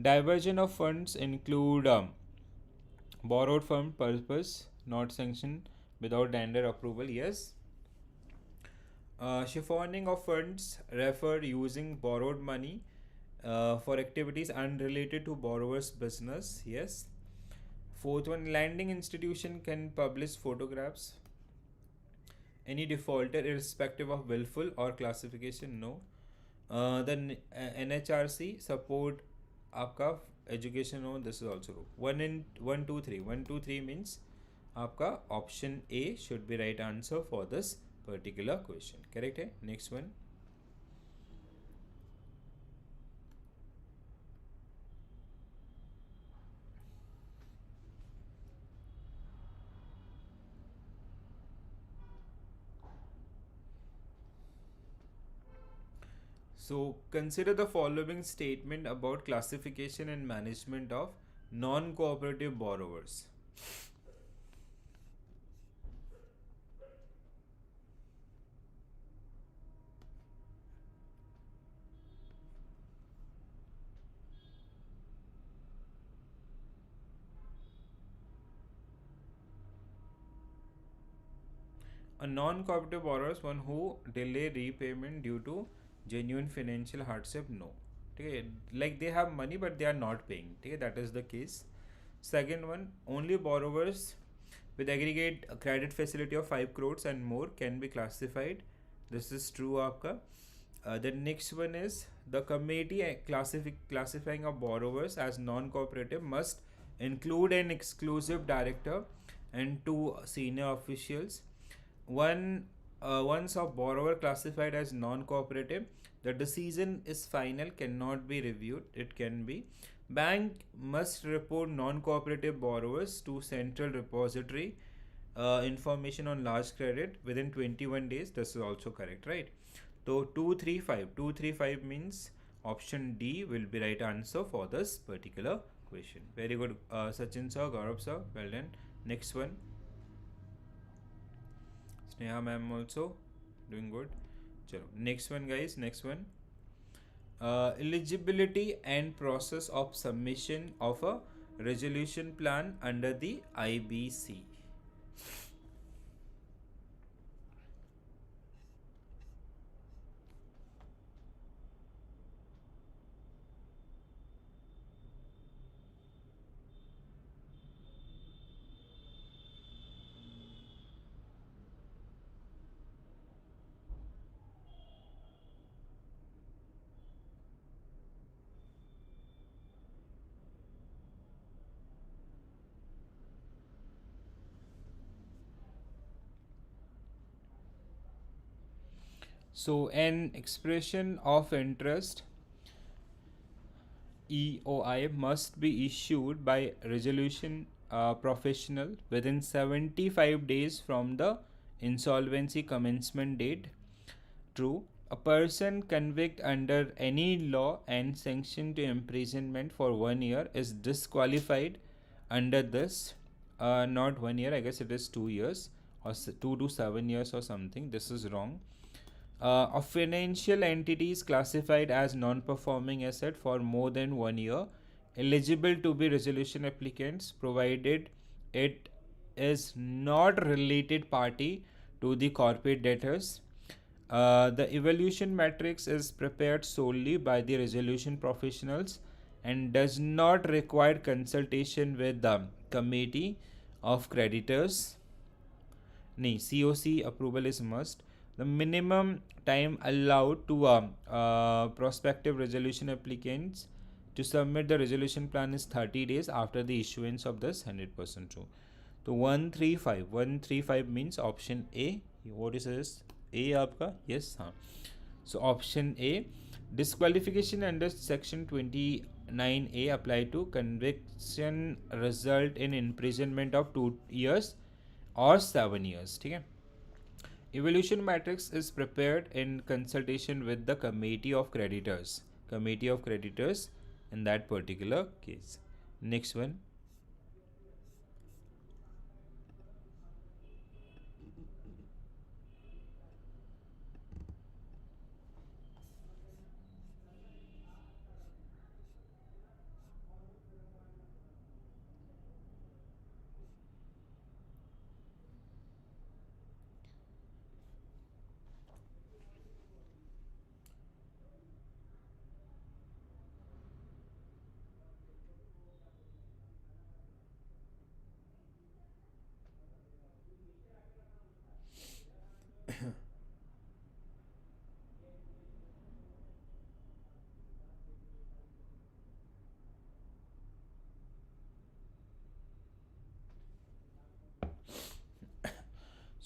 Diversion of funds include borrowed fund purpose not sanctioned without lender approval. Yes. Chiffoning of funds refer using borrowed money for activities unrelated to borrower's business. Yes. Fourth one, lending institution can publish photographs. Any defaulter irrespective of willful or classification, no. Then NHRC support आपका education, no. This is also true. 1 2 3 1 2 3 means आपका option A should be right answer for this particular question. Correct है? Next one. So consider the following statement about classification and management of non-cooperative borrowers. A non-cooperative borrower is one who delay repayment due to genuine financial hardship. No. Okay, like they have money but they are not paying. Okay, that is the case. Second one, only borrowers with aggregate credit facility of 5 crores and more can be classified. This is true आपका. The next one is the committee classifying of borrowers as non-cooperative must include an exclusive director and 2 senior officials. Once a borrower classified as non-cooperative, the decision is final, cannot be reviewed. It can be. Bank must report non-cooperative borrowers to central repository information on large credit within 21 days. This is also correct, right? So 235 means option D will be right answer for this particular question. Very good, Sachin sir, Gaurav sir, well done. Next one. Sneha ma'am also doing good. Chalo. Next one, guys. Next one. Eligibility and process of submission of a resolution plan under the IBC. So an expression of interest EOI must be issued by resolution professional within 75 days from the insolvency commencement date. True. A person convicted under any law and sanctioned to imprisonment for 1 year is disqualified under this. Not 1 year, I guess it is 2 years or 2 to 7 years or something. This is wrong. A financial entity is classified as non-performing asset for more than 1 year, eligible to be resolution applicants provided it is not related party to the corporate debtors. The evaluation matrix is prepared solely by the resolution professionals and does not require consultation with the committee of creditors. Nee, COC approval is must. The minimum time allowed to prospective resolution applicants to submit the resolution plan is 30 days after the issuance of this 100% true. So 135 means option A. What is this? A आपका? Yes, हाँ. So option A, disqualification under section 29A apply to conviction result in imprisonment of 2 years or 7 years. ठीक है. Evaluation matrix is prepared in consultation with the committee of creditors. Committee of creditors in that particular case. Next one.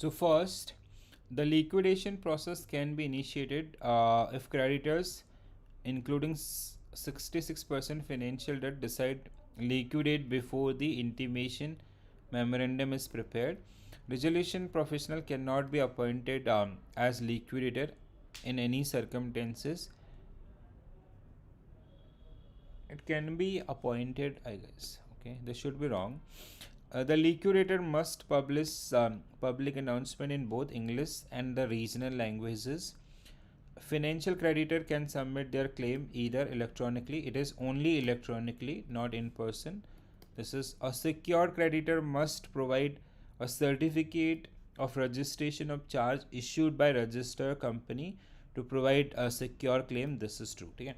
So first, the liquidation process can be initiated if creditors, including 66% financial debt, decide liquidate before the intimation memorandum is prepared. Resolution professional cannot be appointed as liquidator in any circumstances. It can be appointed, I guess. Okay, this should be wrong. The liquidator must publish public announcement in both English and the regional languages. Financial creditor can submit their claim either electronically. It is only electronically, not in person. This is a secured creditor must provide a certificate of registration of charge issued by register company to provide a secure claim. This is true. Okay.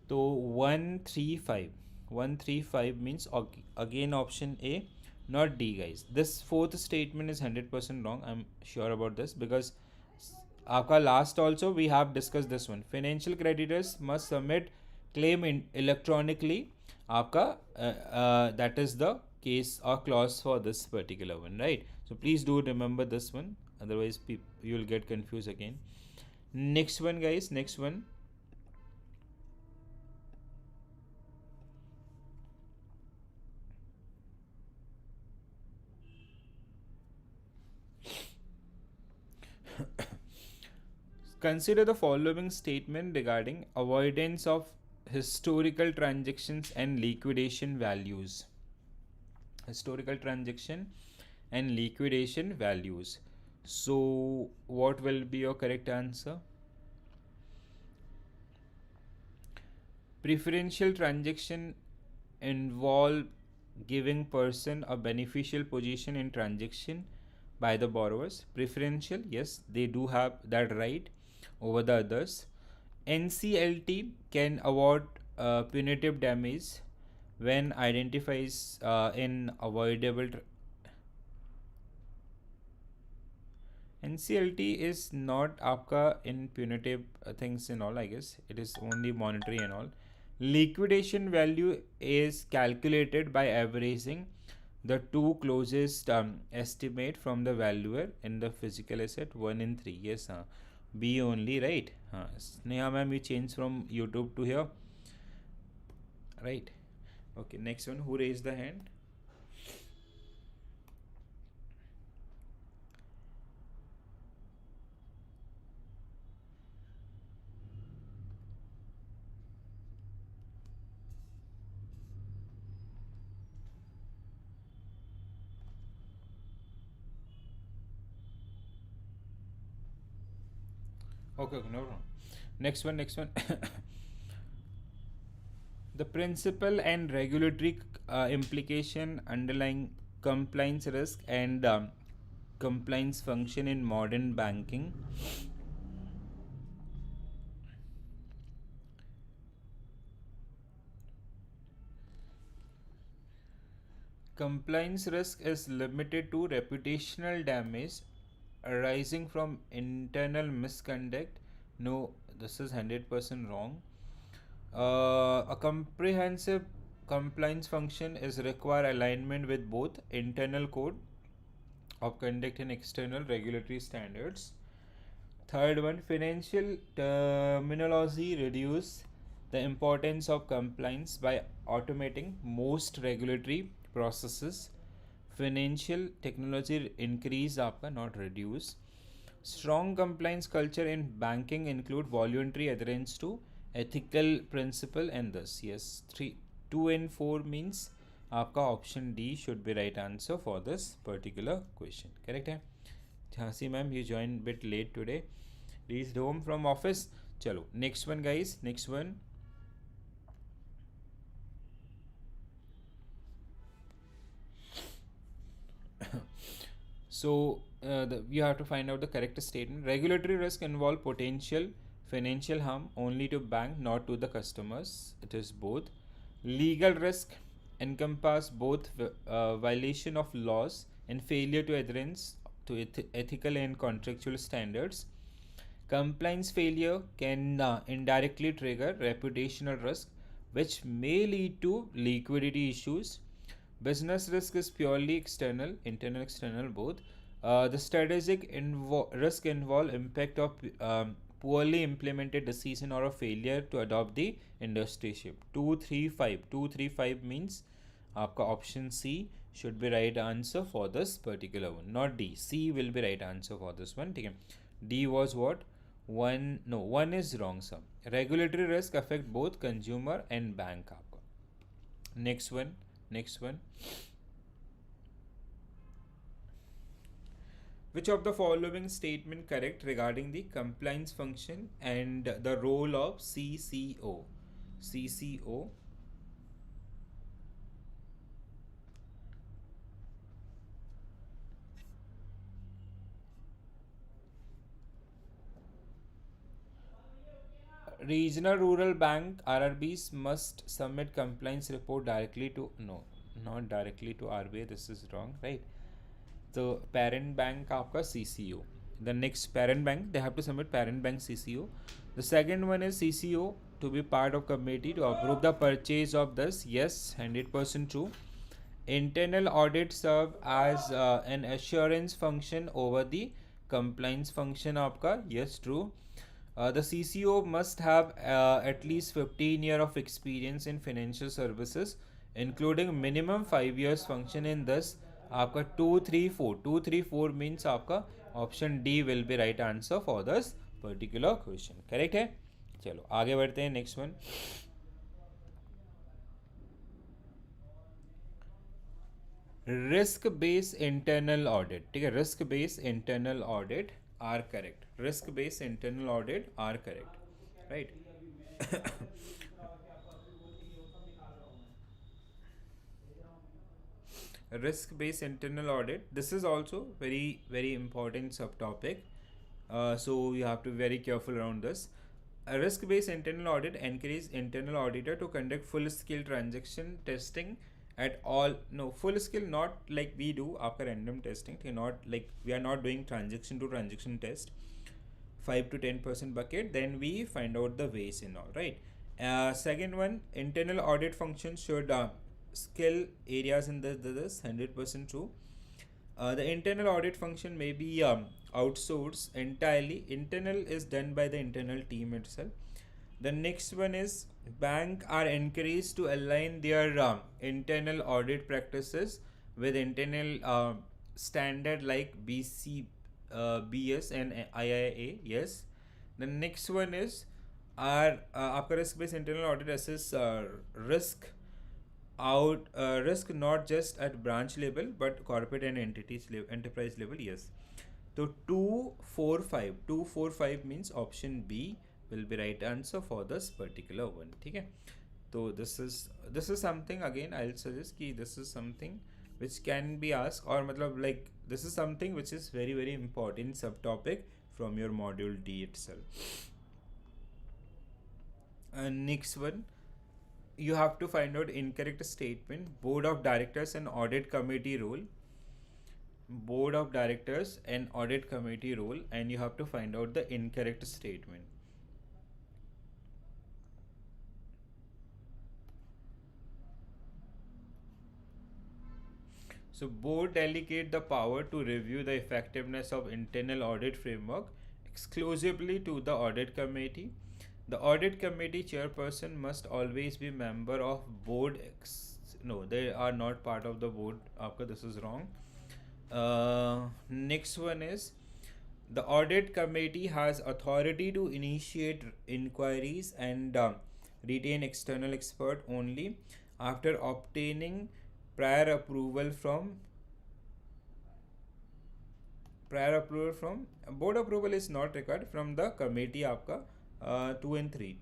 So 135 means again option A, not D, guys. This fourth statement is 100% wrong. I'm sure about this because आपका last also we have discussed this one. Financial creditors must submit claim in electronically. आपका that is the case or clause for this particular one, right? So please do remember this one. Otherwise, you will get confused again. Next one, guys. Next one. Consider the following statement regarding avoidance of historical transactions and liquidation values. Historical transaction and liquidation values. So, what will be your correct answer? Preferential transaction involve giving person a beneficial position in transaction by the borrowers. Preferential, yes, they do have that right over the others. NCLT can award punitive damage when identifies in avoidable. NCLT is not आपका in punitive things and all, I guess. It is only monetary and all. Liquidation value is calculated by averaging the two closest estimate from the valuer in the physical asset 1 and 3. Yes, B only, right? Sneha ma'am, you change from YouTube to here, right? Okay, next one. Who raised the hand? Okay, no problem. Next one. The principal and regulatory implication underlying compliance risk and compliance function in modern banking. Compliance risk is limited to reputational damage arising from internal misconduct. No, this is 100% wrong. A comprehensive compliance function is require alignment with both internal code of conduct and external regulatory standards. Third one, financial terminology reduce the importance of compliance by automating most regulatory processes. Financial technology increase आपका not reduce. Strong compliance culture in banking include voluntary adherence to ethical principle and thus yes 2 and 4 means आपका option D should be right answer for this particular question. Correct है? Jhansi ma'am, you joined bit late today. Reached home from office. Chalo, next one guys, next one. So you have to find out the correct statement. Regulatory risk involve potential financial harm only to bank, not to the customers. It is both. Legal risk encompass both violation of laws and failure to adherence to ethical and contractual standards. Compliance failure can indirectly trigger reputational risk, which may lead to liquidity issues. Business risk is purely external, internal, external, both. The strategic risk involve impact of poorly implemented decision or a failure to adopt the industry shift. 235 means आपका option C should be right answer for this particular one, not D. C will be right answer for this one. ठीक है. D was what? One is wrong sir. Regulatory risk affect both consumer and bank आपका. Next one. Which of the following statement correct regarding the compliance function and the role of CCO? CCO. Regional rural bank RRBs must submit compliance report directly to not directly to RBI. This is wrong, right? So parent bank आपका CCO. The next parent bank they have to submit parent bank CCO. The second one is CCO to be part of committee to approve the purchase of this. Yes, 100% true. Internal audit serve as an assurance function over the compliance function आपका. Yes, true. The CCO must have at least 15 years of experience in financial services, including minimum 5 years function in this. आपका 234 means आपका option D will be right answer for this particular question. Correct है? चलो आगे बढ़ते हैं. Next one. Risk based internal audit. ठीक है, risk based internal audit are correct. Risk based internal audit are correct, right. Risk based internal audit, this is also very important subtopic, so you have to be very careful around this. A risk based internal audit encourages internal auditor to conduct full scale transaction testing at all. No, full scale not like we do after random testing, not like we are not doing transaction to transaction test 5 to 10% bucket, then we find out the ways and all, right. Second one, internal audit function should skill areas in this 100% true. The internal audit function may be outsourced entirely. Internal is done by the internal team itself. The next one is bank are encouraged to align their internal audit practices with internal standard like BS and IIA. Yes. The next one is our आपका risk based internal audit assess risk not just at branch level but corporate and enterprise level. Yes. So 245 means option B will be right answer for this particular one. ठीक है. So this is something, again I'll suggest कि this is something which can be asked, or मतलब like this is something which is very important subtopic from your module D itself. And next one, you have to find out incorrect statement, board of directors and audit committee role, board of directors and audit committee role, and you have to find out the incorrect statement. So board delegate the power to review the effectiveness of internal audit framework exclusively to the audit committee. The audit committee chairperson must always be member of board. No, they are not part of the board. Aapka, this is wrong. Next one is the audit committee has authority to initiate inquiries and retain external expert only after obtaining prior approval from board approval is not required from the committee. Aapka 2 and 3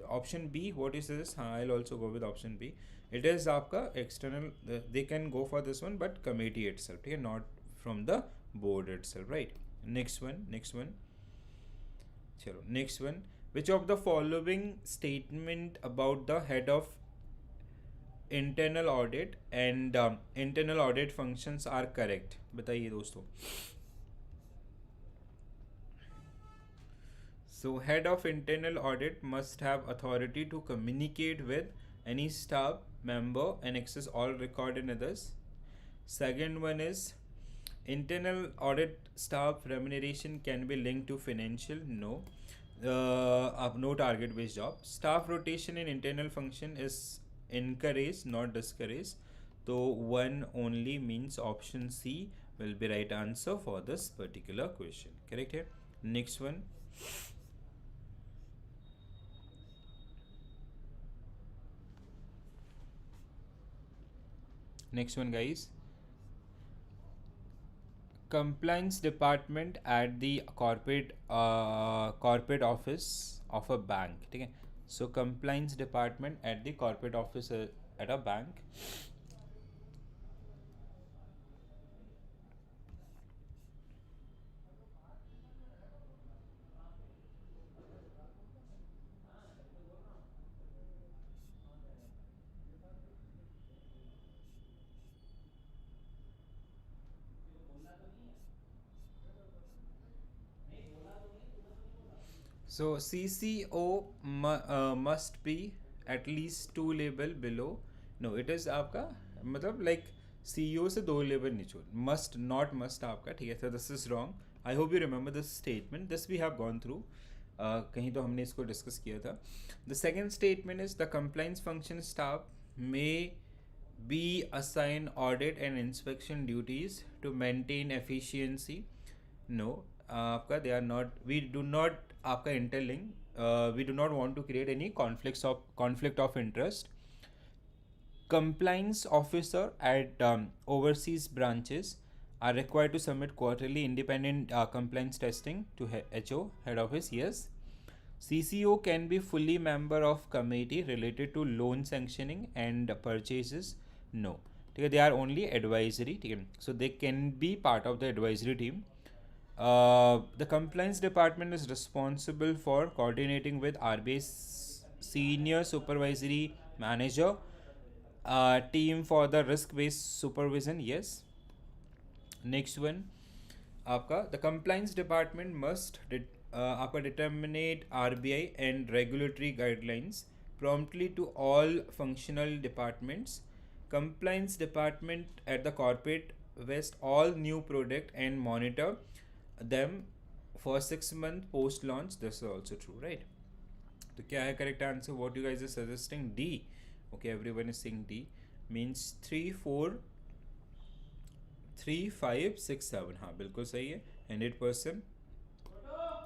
option B, what is this? I'll also go with option B. It is aapka external, they can go for this one, but committee itself, okay, not from the board itself, right? Next one. Chalo, next one. Which of the following statement about the head of internal audit and internal audit functions are correct? बताइए दोस्तों. So head of internal audit must have authority to communicate with any staff member and access all record and others. Second one is internal audit staff remuneration can be linked to financial. No. No target based job. Staff rotation in internal function is encouraged, not discouraged. So one only means option C will be right answer for this particular question. Correct here. Next one. Next one, guys. Compliance department at the corporate office of a bank. Okay. So compliance department at the corporate office at a bank. So CCO must be at least 2 level below. No, it is आपका मतलब like CEO से 2 level नीचे. Must, not must आपका, ठीक है. So this is wrong. I hope you remember this statement. This we have gone through. कहीं तो हमने इसको डिस्कस किया था. The second statement is the compliance function staff may be assigned audit and inspection duties to maintain efficiency. No, आपका they are not. We do not आपका interlink. We do not want to create any conflict of interest. Compliance officer at overseas branches are required to submit quarterly independent compliance testing to HO, head office. Yes. CCO can be fully member of committee related to loan sanctioning and purchases. No. They are only advisory team. So they can be part of the advisory team. The compliance department is responsible for coordinating with RBI's senior supervisory manager team for the risk-based supervision. Yes. Next one, आपका the compliance department must आपका determinate RBI and regulatory guidelines promptly to all functional departments. Compliance department at the corporate vest all new product and monitor them for 6 months post launch. This is also true, right? तो क्या है correct answer? What you guys are suggesting? D. Okay, everyone is saying D. Means 3, 4, 3, 5, 6, 7. हाँ बिल्कुल सही है 100%.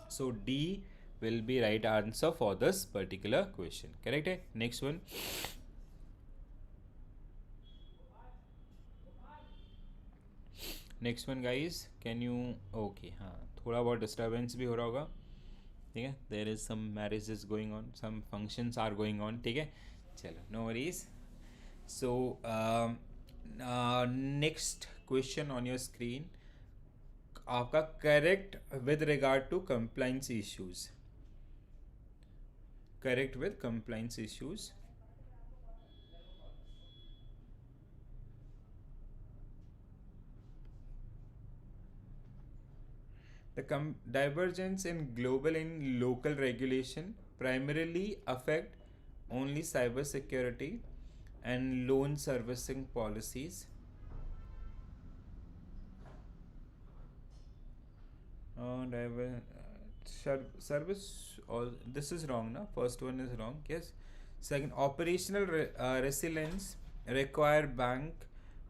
So D will be right answer for this particular question. Correct है. Next one. Next one, guys. Can you? Okay, हाँ थोड़ा बहुत disturbance भी हो रहा होगा. ठीक है. There is some marriages going on, some functions are going on. ठीक है. चलो, no worries. So next question on your screen. आपका correct with regard to compliance issues. Correct with compliance issues. The divergence in global and local regulation primarily affect only cybersecurity and loan servicing policies. Service, all this is wrong, na? First one is wrong, yes. Second, operational resilience require bank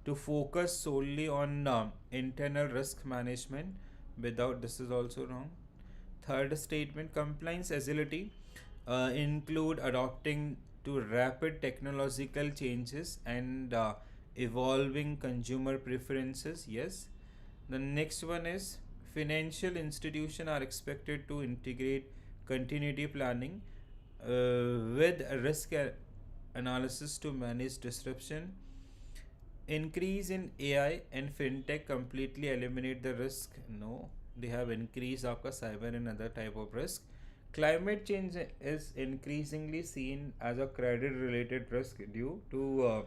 to focus solely on internal risk management. Without, this is also wrong. Third statement, compliance agility include adopting to rapid technological changes and evolving consumer preferences. Yes. The next one is financial institutions are expected to integrate continuity planning with risk analysis to manage disruption. Increase in AI and fintech completely eliminate the risk. No, they have increased आपका cyber and other type of risk. Climate change is increasingly seen as a credit related risk due to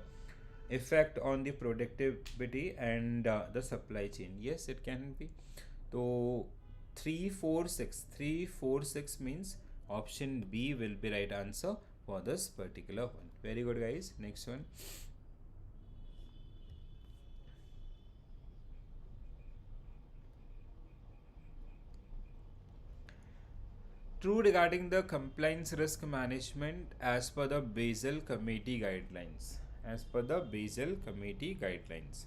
effect on the productivity and the supply chain. Yes, it can be. So 346 means option B will be right answer for this particular one. Very good, guys. Next one. True regarding the compliance risk management as per the Basel Committee guidelines. As per the Basel Committee guidelines.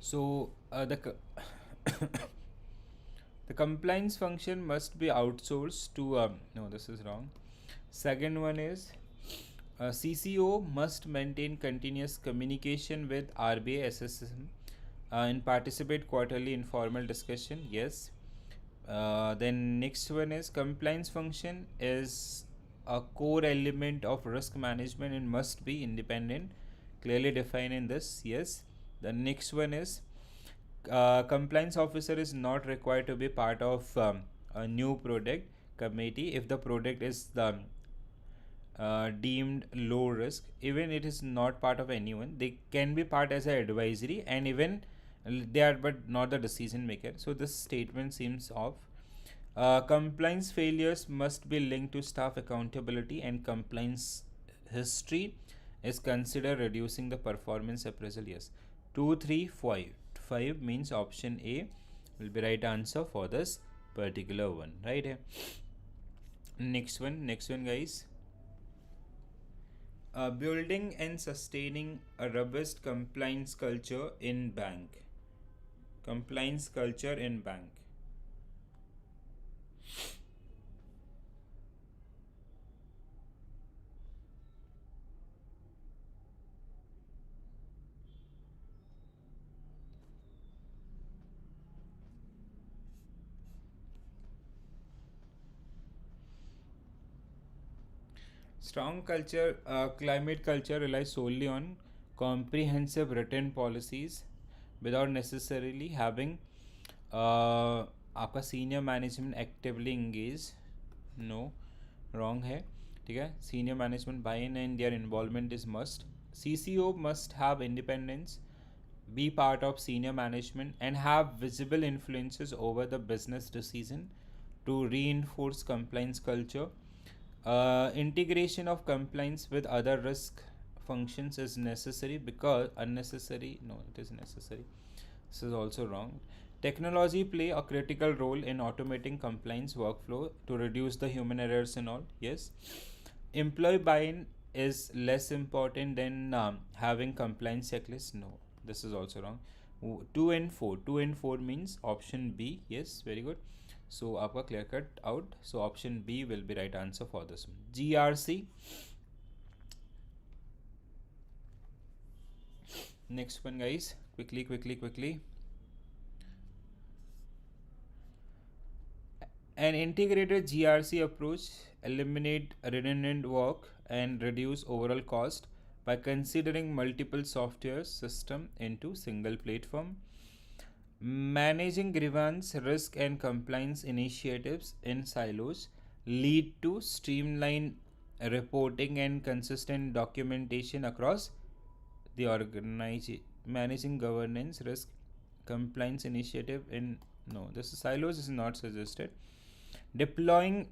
So the compliance function must be outsourced to no, this is wrong. Second one is CCO must maintain continuous communication with RBI SSM and participate quarterly informal discussion. Yes. Then next one is compliance function is a core element of risk management and must be independent. Clearly defined in this. Yes. The next one is compliance officer is not required to be part of a new product committee if the product is deemed low risk. Even it is not part of anyone, they can be part as an advisory, and even they are but not the decision maker. So this statement seems off. Compliance failures must be linked to staff accountability, and compliance history is considered reducing the performance appraisal. Yes, 2 3 5 means option A will be right answer for this particular one, right? Next one, guys. Building and sustaining a robust compliance culture in bank. Compliance culture in bank. Strong culture, climate culture relies solely on comprehensive written policies without necessarily having आपका senior management actively engage. No, wrong है. ठीक है, senior management buy in and their involvement is must. CCO must have independence, be part of senior management, and have visible influences over the business decision to reinforce compliance culture. Integration of compliance with other risk functions is necessary because unnecessary. No, it is necessary. This is also wrong. Technology play a critical role in automating compliance workflow to reduce the human errors and all. Yes. Employee buy-in is less important than having compliance checklist. No, this is also wrong. 2 and 4. 2 and 4 means option B. Yes, very good. So आपका clear cut out. So option B will be right answer for this one. GRC. Next one, guys. Quickly. An integrated GRC approach eliminate redundant work and reduce overall cost by considering multiple software system into single platform. Managing grievance, risk and compliance initiatives in silos lead to streamlined reporting and consistent documentation across the organization. Managing governance, risk, compliance initiative in no, this silos is not suggested. Deploying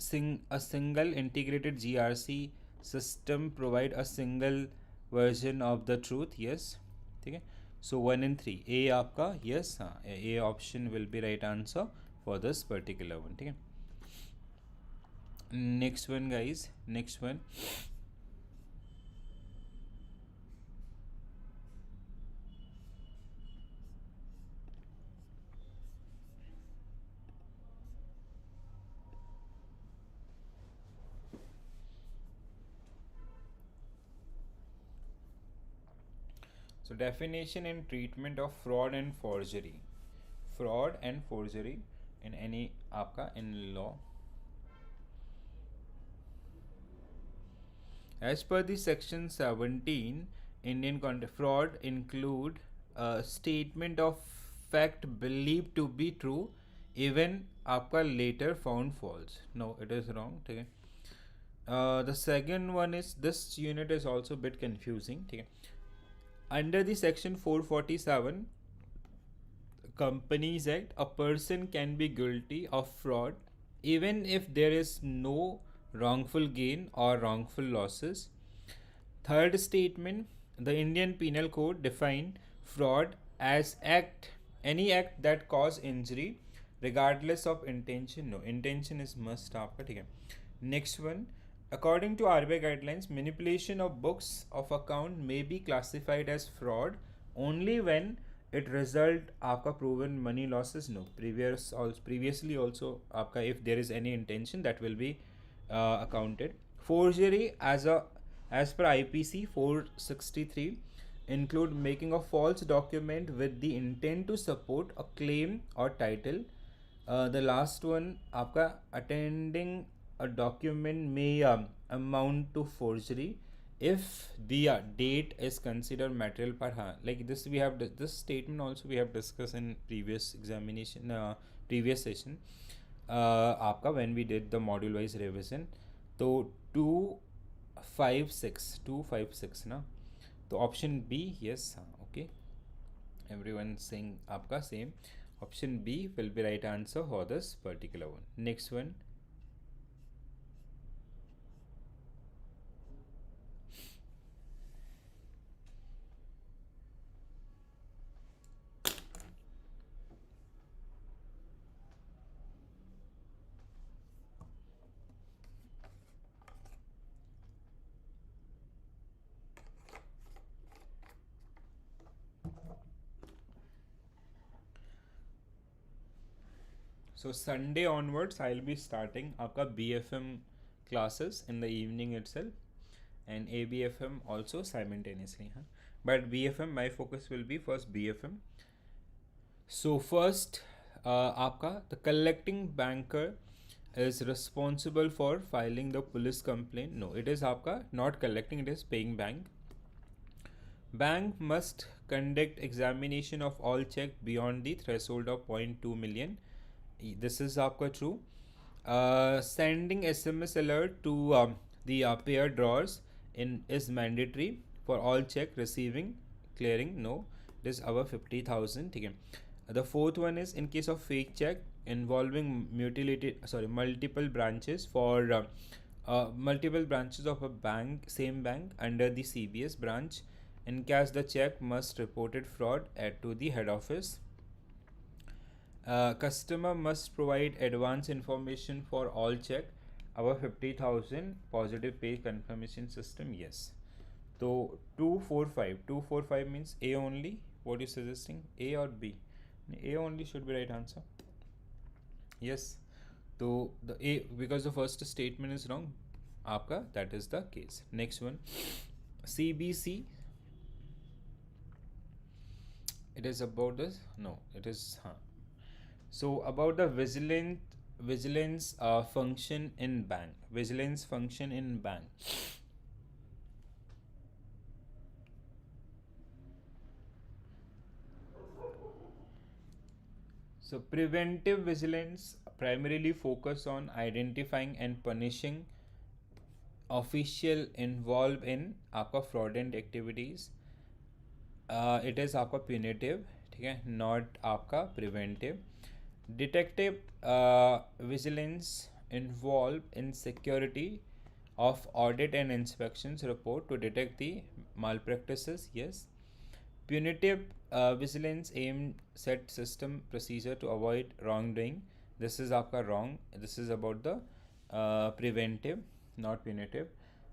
a single integrated GRC system provide a single version of the truth. Yes, okay. So 1 and 3 A आपका yes, हाँ, A option will be right answer for this particular one. ठीक है. Next one guys, next one. So definition and treatment of fraud and forgery. Fraud and forgery in any आपका in law. As per the section 17 Indian fraud include a statement of fact believed to be true even आपका later found false. No, it is wrong. ठीक है. The second one is this unit is also a bit confusing. ठीक है. Under the section 447 Companies Act, a person can be guilty of fraud even if there is no wrongful gain or wrongful losses. Third statement, the Indian Penal Code defined fraud as any act that cause injury regardless of intention. No, intention is must आपका. ठीक है. Next one, according to RBI guidelines, manipulation of books of account may be classified as fraud only when it result आपका proven money losses. No, previously also आपका if there is any intention that will be accounted. Forgery as per IPC 463 include making a false document with the intent to support a claim or title. The last one आपका attending a document may amount to forgery if the date is considered material par. Like this we have this statement also we have discussed in previous examination previous session आपका when we did the module wise revision. तो 256 ना, तो option B yes. Okay, everyone saying आपका same. Option B will be right answer for this particular one. Next one. So Sunday onwards I'll be starting आपका BFM classes in the evening itself and ABFM also simultaneously. But BFM my focus will be first BFM. So first आपका the collecting banker is responsible for filing the police complaint. No, it is आपका not collecting, it is paying bank. Bank must conduct examination of all check beyond the threshold of 0.2 million. This is आपका true. Sending SMS alert to the payer drawers is mandatory for all check receiving clearing. No, it is above 50,000. ठीक है. The fourth one is in case of fake check involving multiple branches for multiple branches of a bank, same bank under the CBS branch. In case the check must reported fraud to the head office. Customer must provide advance information for all check above 50,000 positive pay confirmation system. Yes. So 245 means A only. What is suggesting, A or B? A only should be right answer. Yes. So the A, because the first statement is wrong आपका, that is the case. Next one, CBC. It is about this. No, it is So about the Vigilance vigilance function in bank. Vigilance function in bank. So preventive vigilance primarily focus on identifying and punishing official involved in आपका fraudulent activities. It is आपका punitive, ठीक है, not आपका preventive. Detective vigilance involved in security of audit and inspections report to detect the malpractices. Yes. Punitive vigilance aim set system procedure to avoid wrongdoing. This is आपका wrong. This is about the preventive, not punitive.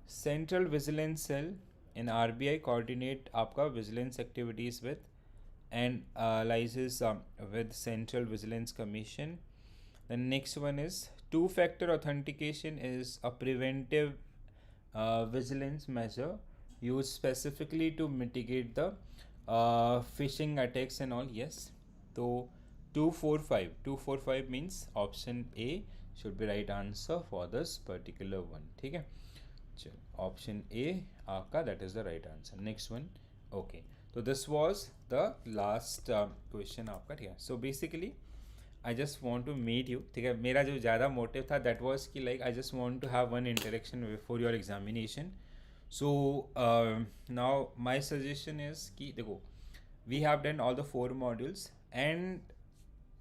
Central vigilance cell in RBI coordinate आपका vigilance activities with and liases with Central Vigilance Commission. The next one is two-factor authentication is a preventive vigilance measure used specifically to mitigate the phishing attacks and all. Yes. So 245 means option A should be right answer for this particular one. ठीक है, चलो option A आपका that is the right answer. Next one. Okay, so this was the last question आपका. ठीक है, so basically I just want to meet you. ठीक है, मेरा जो ज़्यादा motive था that was कि like I just want to have one interaction before your examination. So now my suggestion is कि देखो, we have done all the 4 modules, and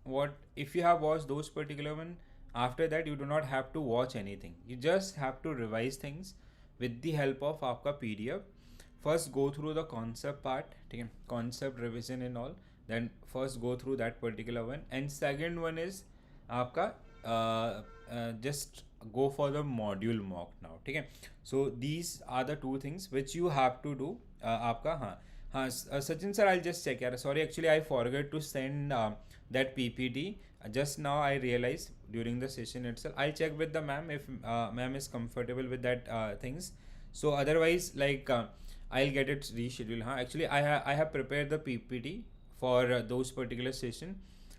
what if you have watched those particular one, after that you do not have to watch anything, you just have to revise things with the help of आपका PDF. First go through the concept part, ठीक है, concept revision and all, then first go through that particular one, and second one is आपका just go for the module mock now. ठीक है, so these are the 2 things which you have to do. आपका हाँ Sachin sir, I'll just check यार, sorry actually I forgot to send that PPT. Just now I realized during the session itself. I'll check with the ma'am if ma'am is comfortable with that things. So otherwise like I'll get it rescheduled. Actually I have prepared the PPT for those particular session,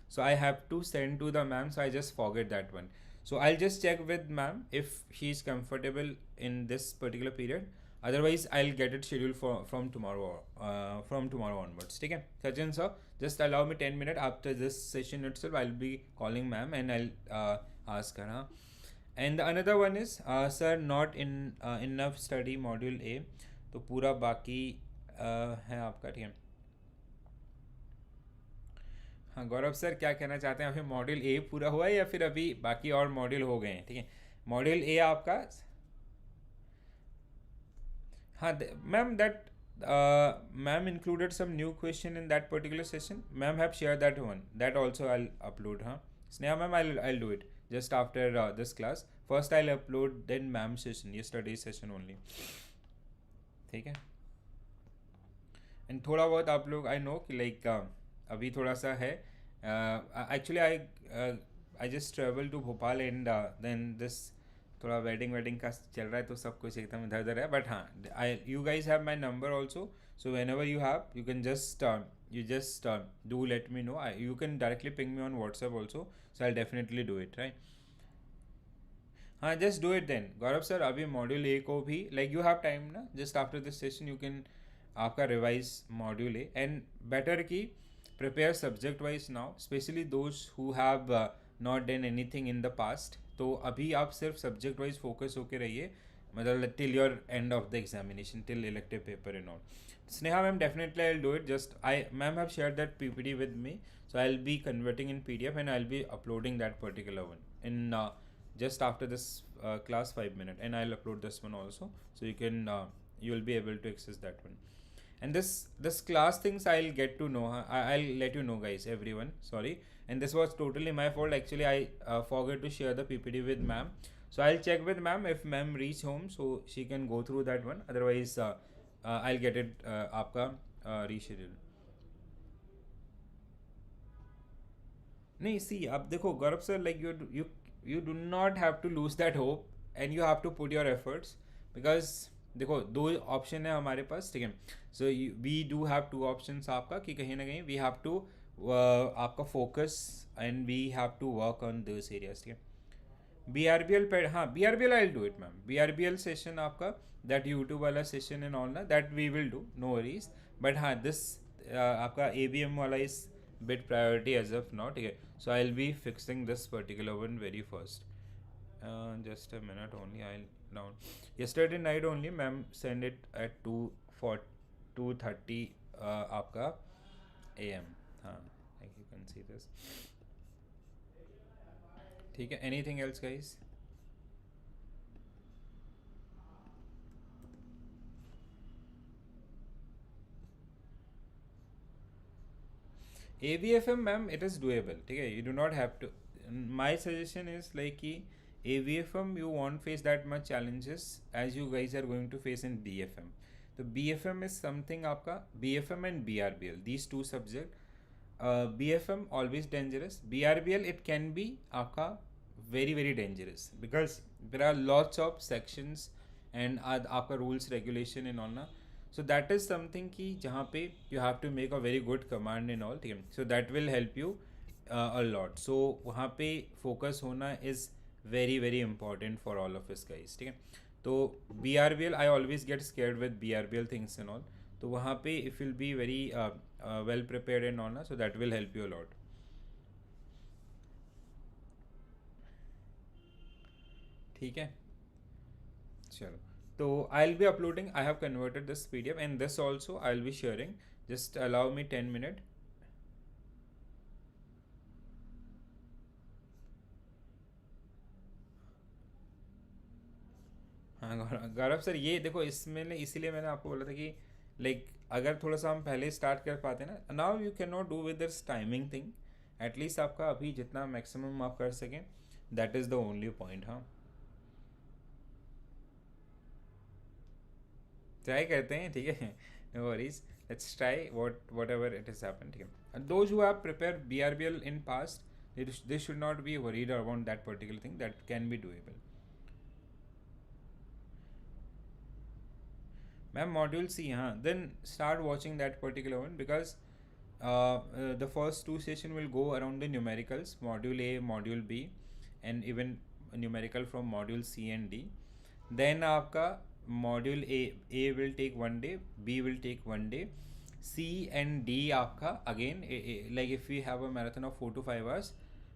so I have to send to the ma'am, so I just forget that one. So I'll just check with ma'am if she is comfortable in this particular period. Otherwise I'll get it scheduled for from tomorrow onwards. ठीक है Sachin sir, just allow me 10 minutes. After this session itself I'll be calling ma'am and I'll ask her. And the another one is sir, not in enough study module A, तो पूरा बाकी है आपका. ठीक है, हाँ गौरव सर क्या कहना चाहते हैं, अभी मॉड्यूल ए पूरा हुआ है या फिर अभी बाकी और मॉड्यूल हो गए हैं. ठीक है, मॉड्यूल ए आपका हाँ ma'am that ma'am included some new question in that particular session. Ma'am have shared that one, that also I'll upload. Sneha ma'am, I'll do it just after this class. First I'll upload then ma'am session, yesterday session only. ठीक है, and थोड़ा बहुत आप लोग I know कि like अभी थोड़ा सा है. Actually I just travel to Bhopal and then this थोड़ा वेडिंग का चल रहा है, तो सब कुछ एकदम इधर उधर है. बट हाँ, I you guys have my number also, so whenever you have you can just do let me know. You can directly ping me on WhatsApp also, so I'll definitely do it, right? हाँ just do it then Gaurav sir. अभी module A को भी like you have time ना, just after this session you can आपका revise module A, and better की prepare subject wise now, specially those who have not done anything in the past. तो अभी आप सिर्फ subject wise focus होकर रहिए, मतलब till your end of the examination, till elective paper and all. Sneha ma'am, definitely I'll do it. Just ma'am have shared that PPT with me, so I'll be converting in PDF and I'll be uploading that particular one in just after this class 5 minutes, and I'll upload this one also, so you can you'll be able to access that one. And this class things I'll get to know. I'll let you know guys, everyone, sorry. And this was totally my fault actually. I forgot to share the PPT with ma'am, so I'll check with ma'am if ma'am reach home so she can go through that one. Otherwise I'll get it आपका reschedule. नहीं सी अब देखो Gaurav sir, like you do not have to lose that hope and you have to put your efforts, because देखो 2 option है हमारे पास. ठीक है, so we do have 2 options आपका, कि कहीं ना कहीं वी हैव टू आपका focus and we have to work on this areas. ठीक है, BRBL पे, हाँ BRBL I do it ma'am, BRBL session आपका, दैट यूट्यूब वाला सेशन एंड ऑल ना, that we will do, no worries. But हाँ this आपका ABM वाला is bit priority as of now, ठीक है. So I will be fixing this particular one very first. Just a minute only, I'll down. Yesterday night only ma'am send it at 2:30 आपका AM. हाँ, like you can see this. ठीक है, anything else guys? AVFM ma'am it is doable, ठीक है, you do not have to. My suggestion is like कि AVFM you won't face that much challenges as you guys are going to face in BFM. तो BFM is something आपका, BFM and BRBL, these two subject. BFM always dangerous, BRBL it can be आपका very very dangerous because there are lots of sections and आपका rules regulation and all ना. So that is something कि जहाँ पे you have to make a very good command and all, ठीक है. So that will help you a lot. So वहाँ पे focus होना is very very important for all of us guys, ठीक है. तो BRBL I always get scared with BRBL things and all. तो वहाँ पे if you'll be very well prepared and all ना, so that will help you a lot. ठीक है, चलो. तो I'll be uploading, I have converted this PDF and this also I'll be sharing. Just allow me 10 minutes. हाँ गौरव sir, ये देखो इसमें इसीलिए मैंने आपको बोला था कि लाइक अगर थोड़ा सा हम पहले स्टार्ट कर पाते ना, now you can not do with this timing thing. At least आपका अभी जितना मैक्सिमम आप कर सकें, that is the only point. हाँ, ट्राई करते हैं, ठीक है. No worries, let's try whatever it is happen, ठीक है. Those who have prepare BRBL in past, they should not be worried about that particular thing, that can be doable. Ma'am, module C, huh? Then start watching that particular one because the first two session will go around the numericals, module A, module B, and even numerical from module C and D. Then आपका module A will take 1 day, B will take 1 day, C and D आपका again like if we have a marathon of 4 to 5 hours,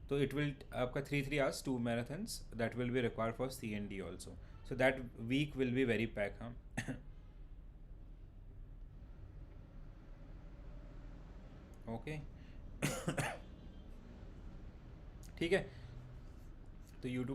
so it will आपका 3 hours 2 marathons that will be required for C and D also. So that week will be very packed, huh? Okay. ठीक है, तो YouTube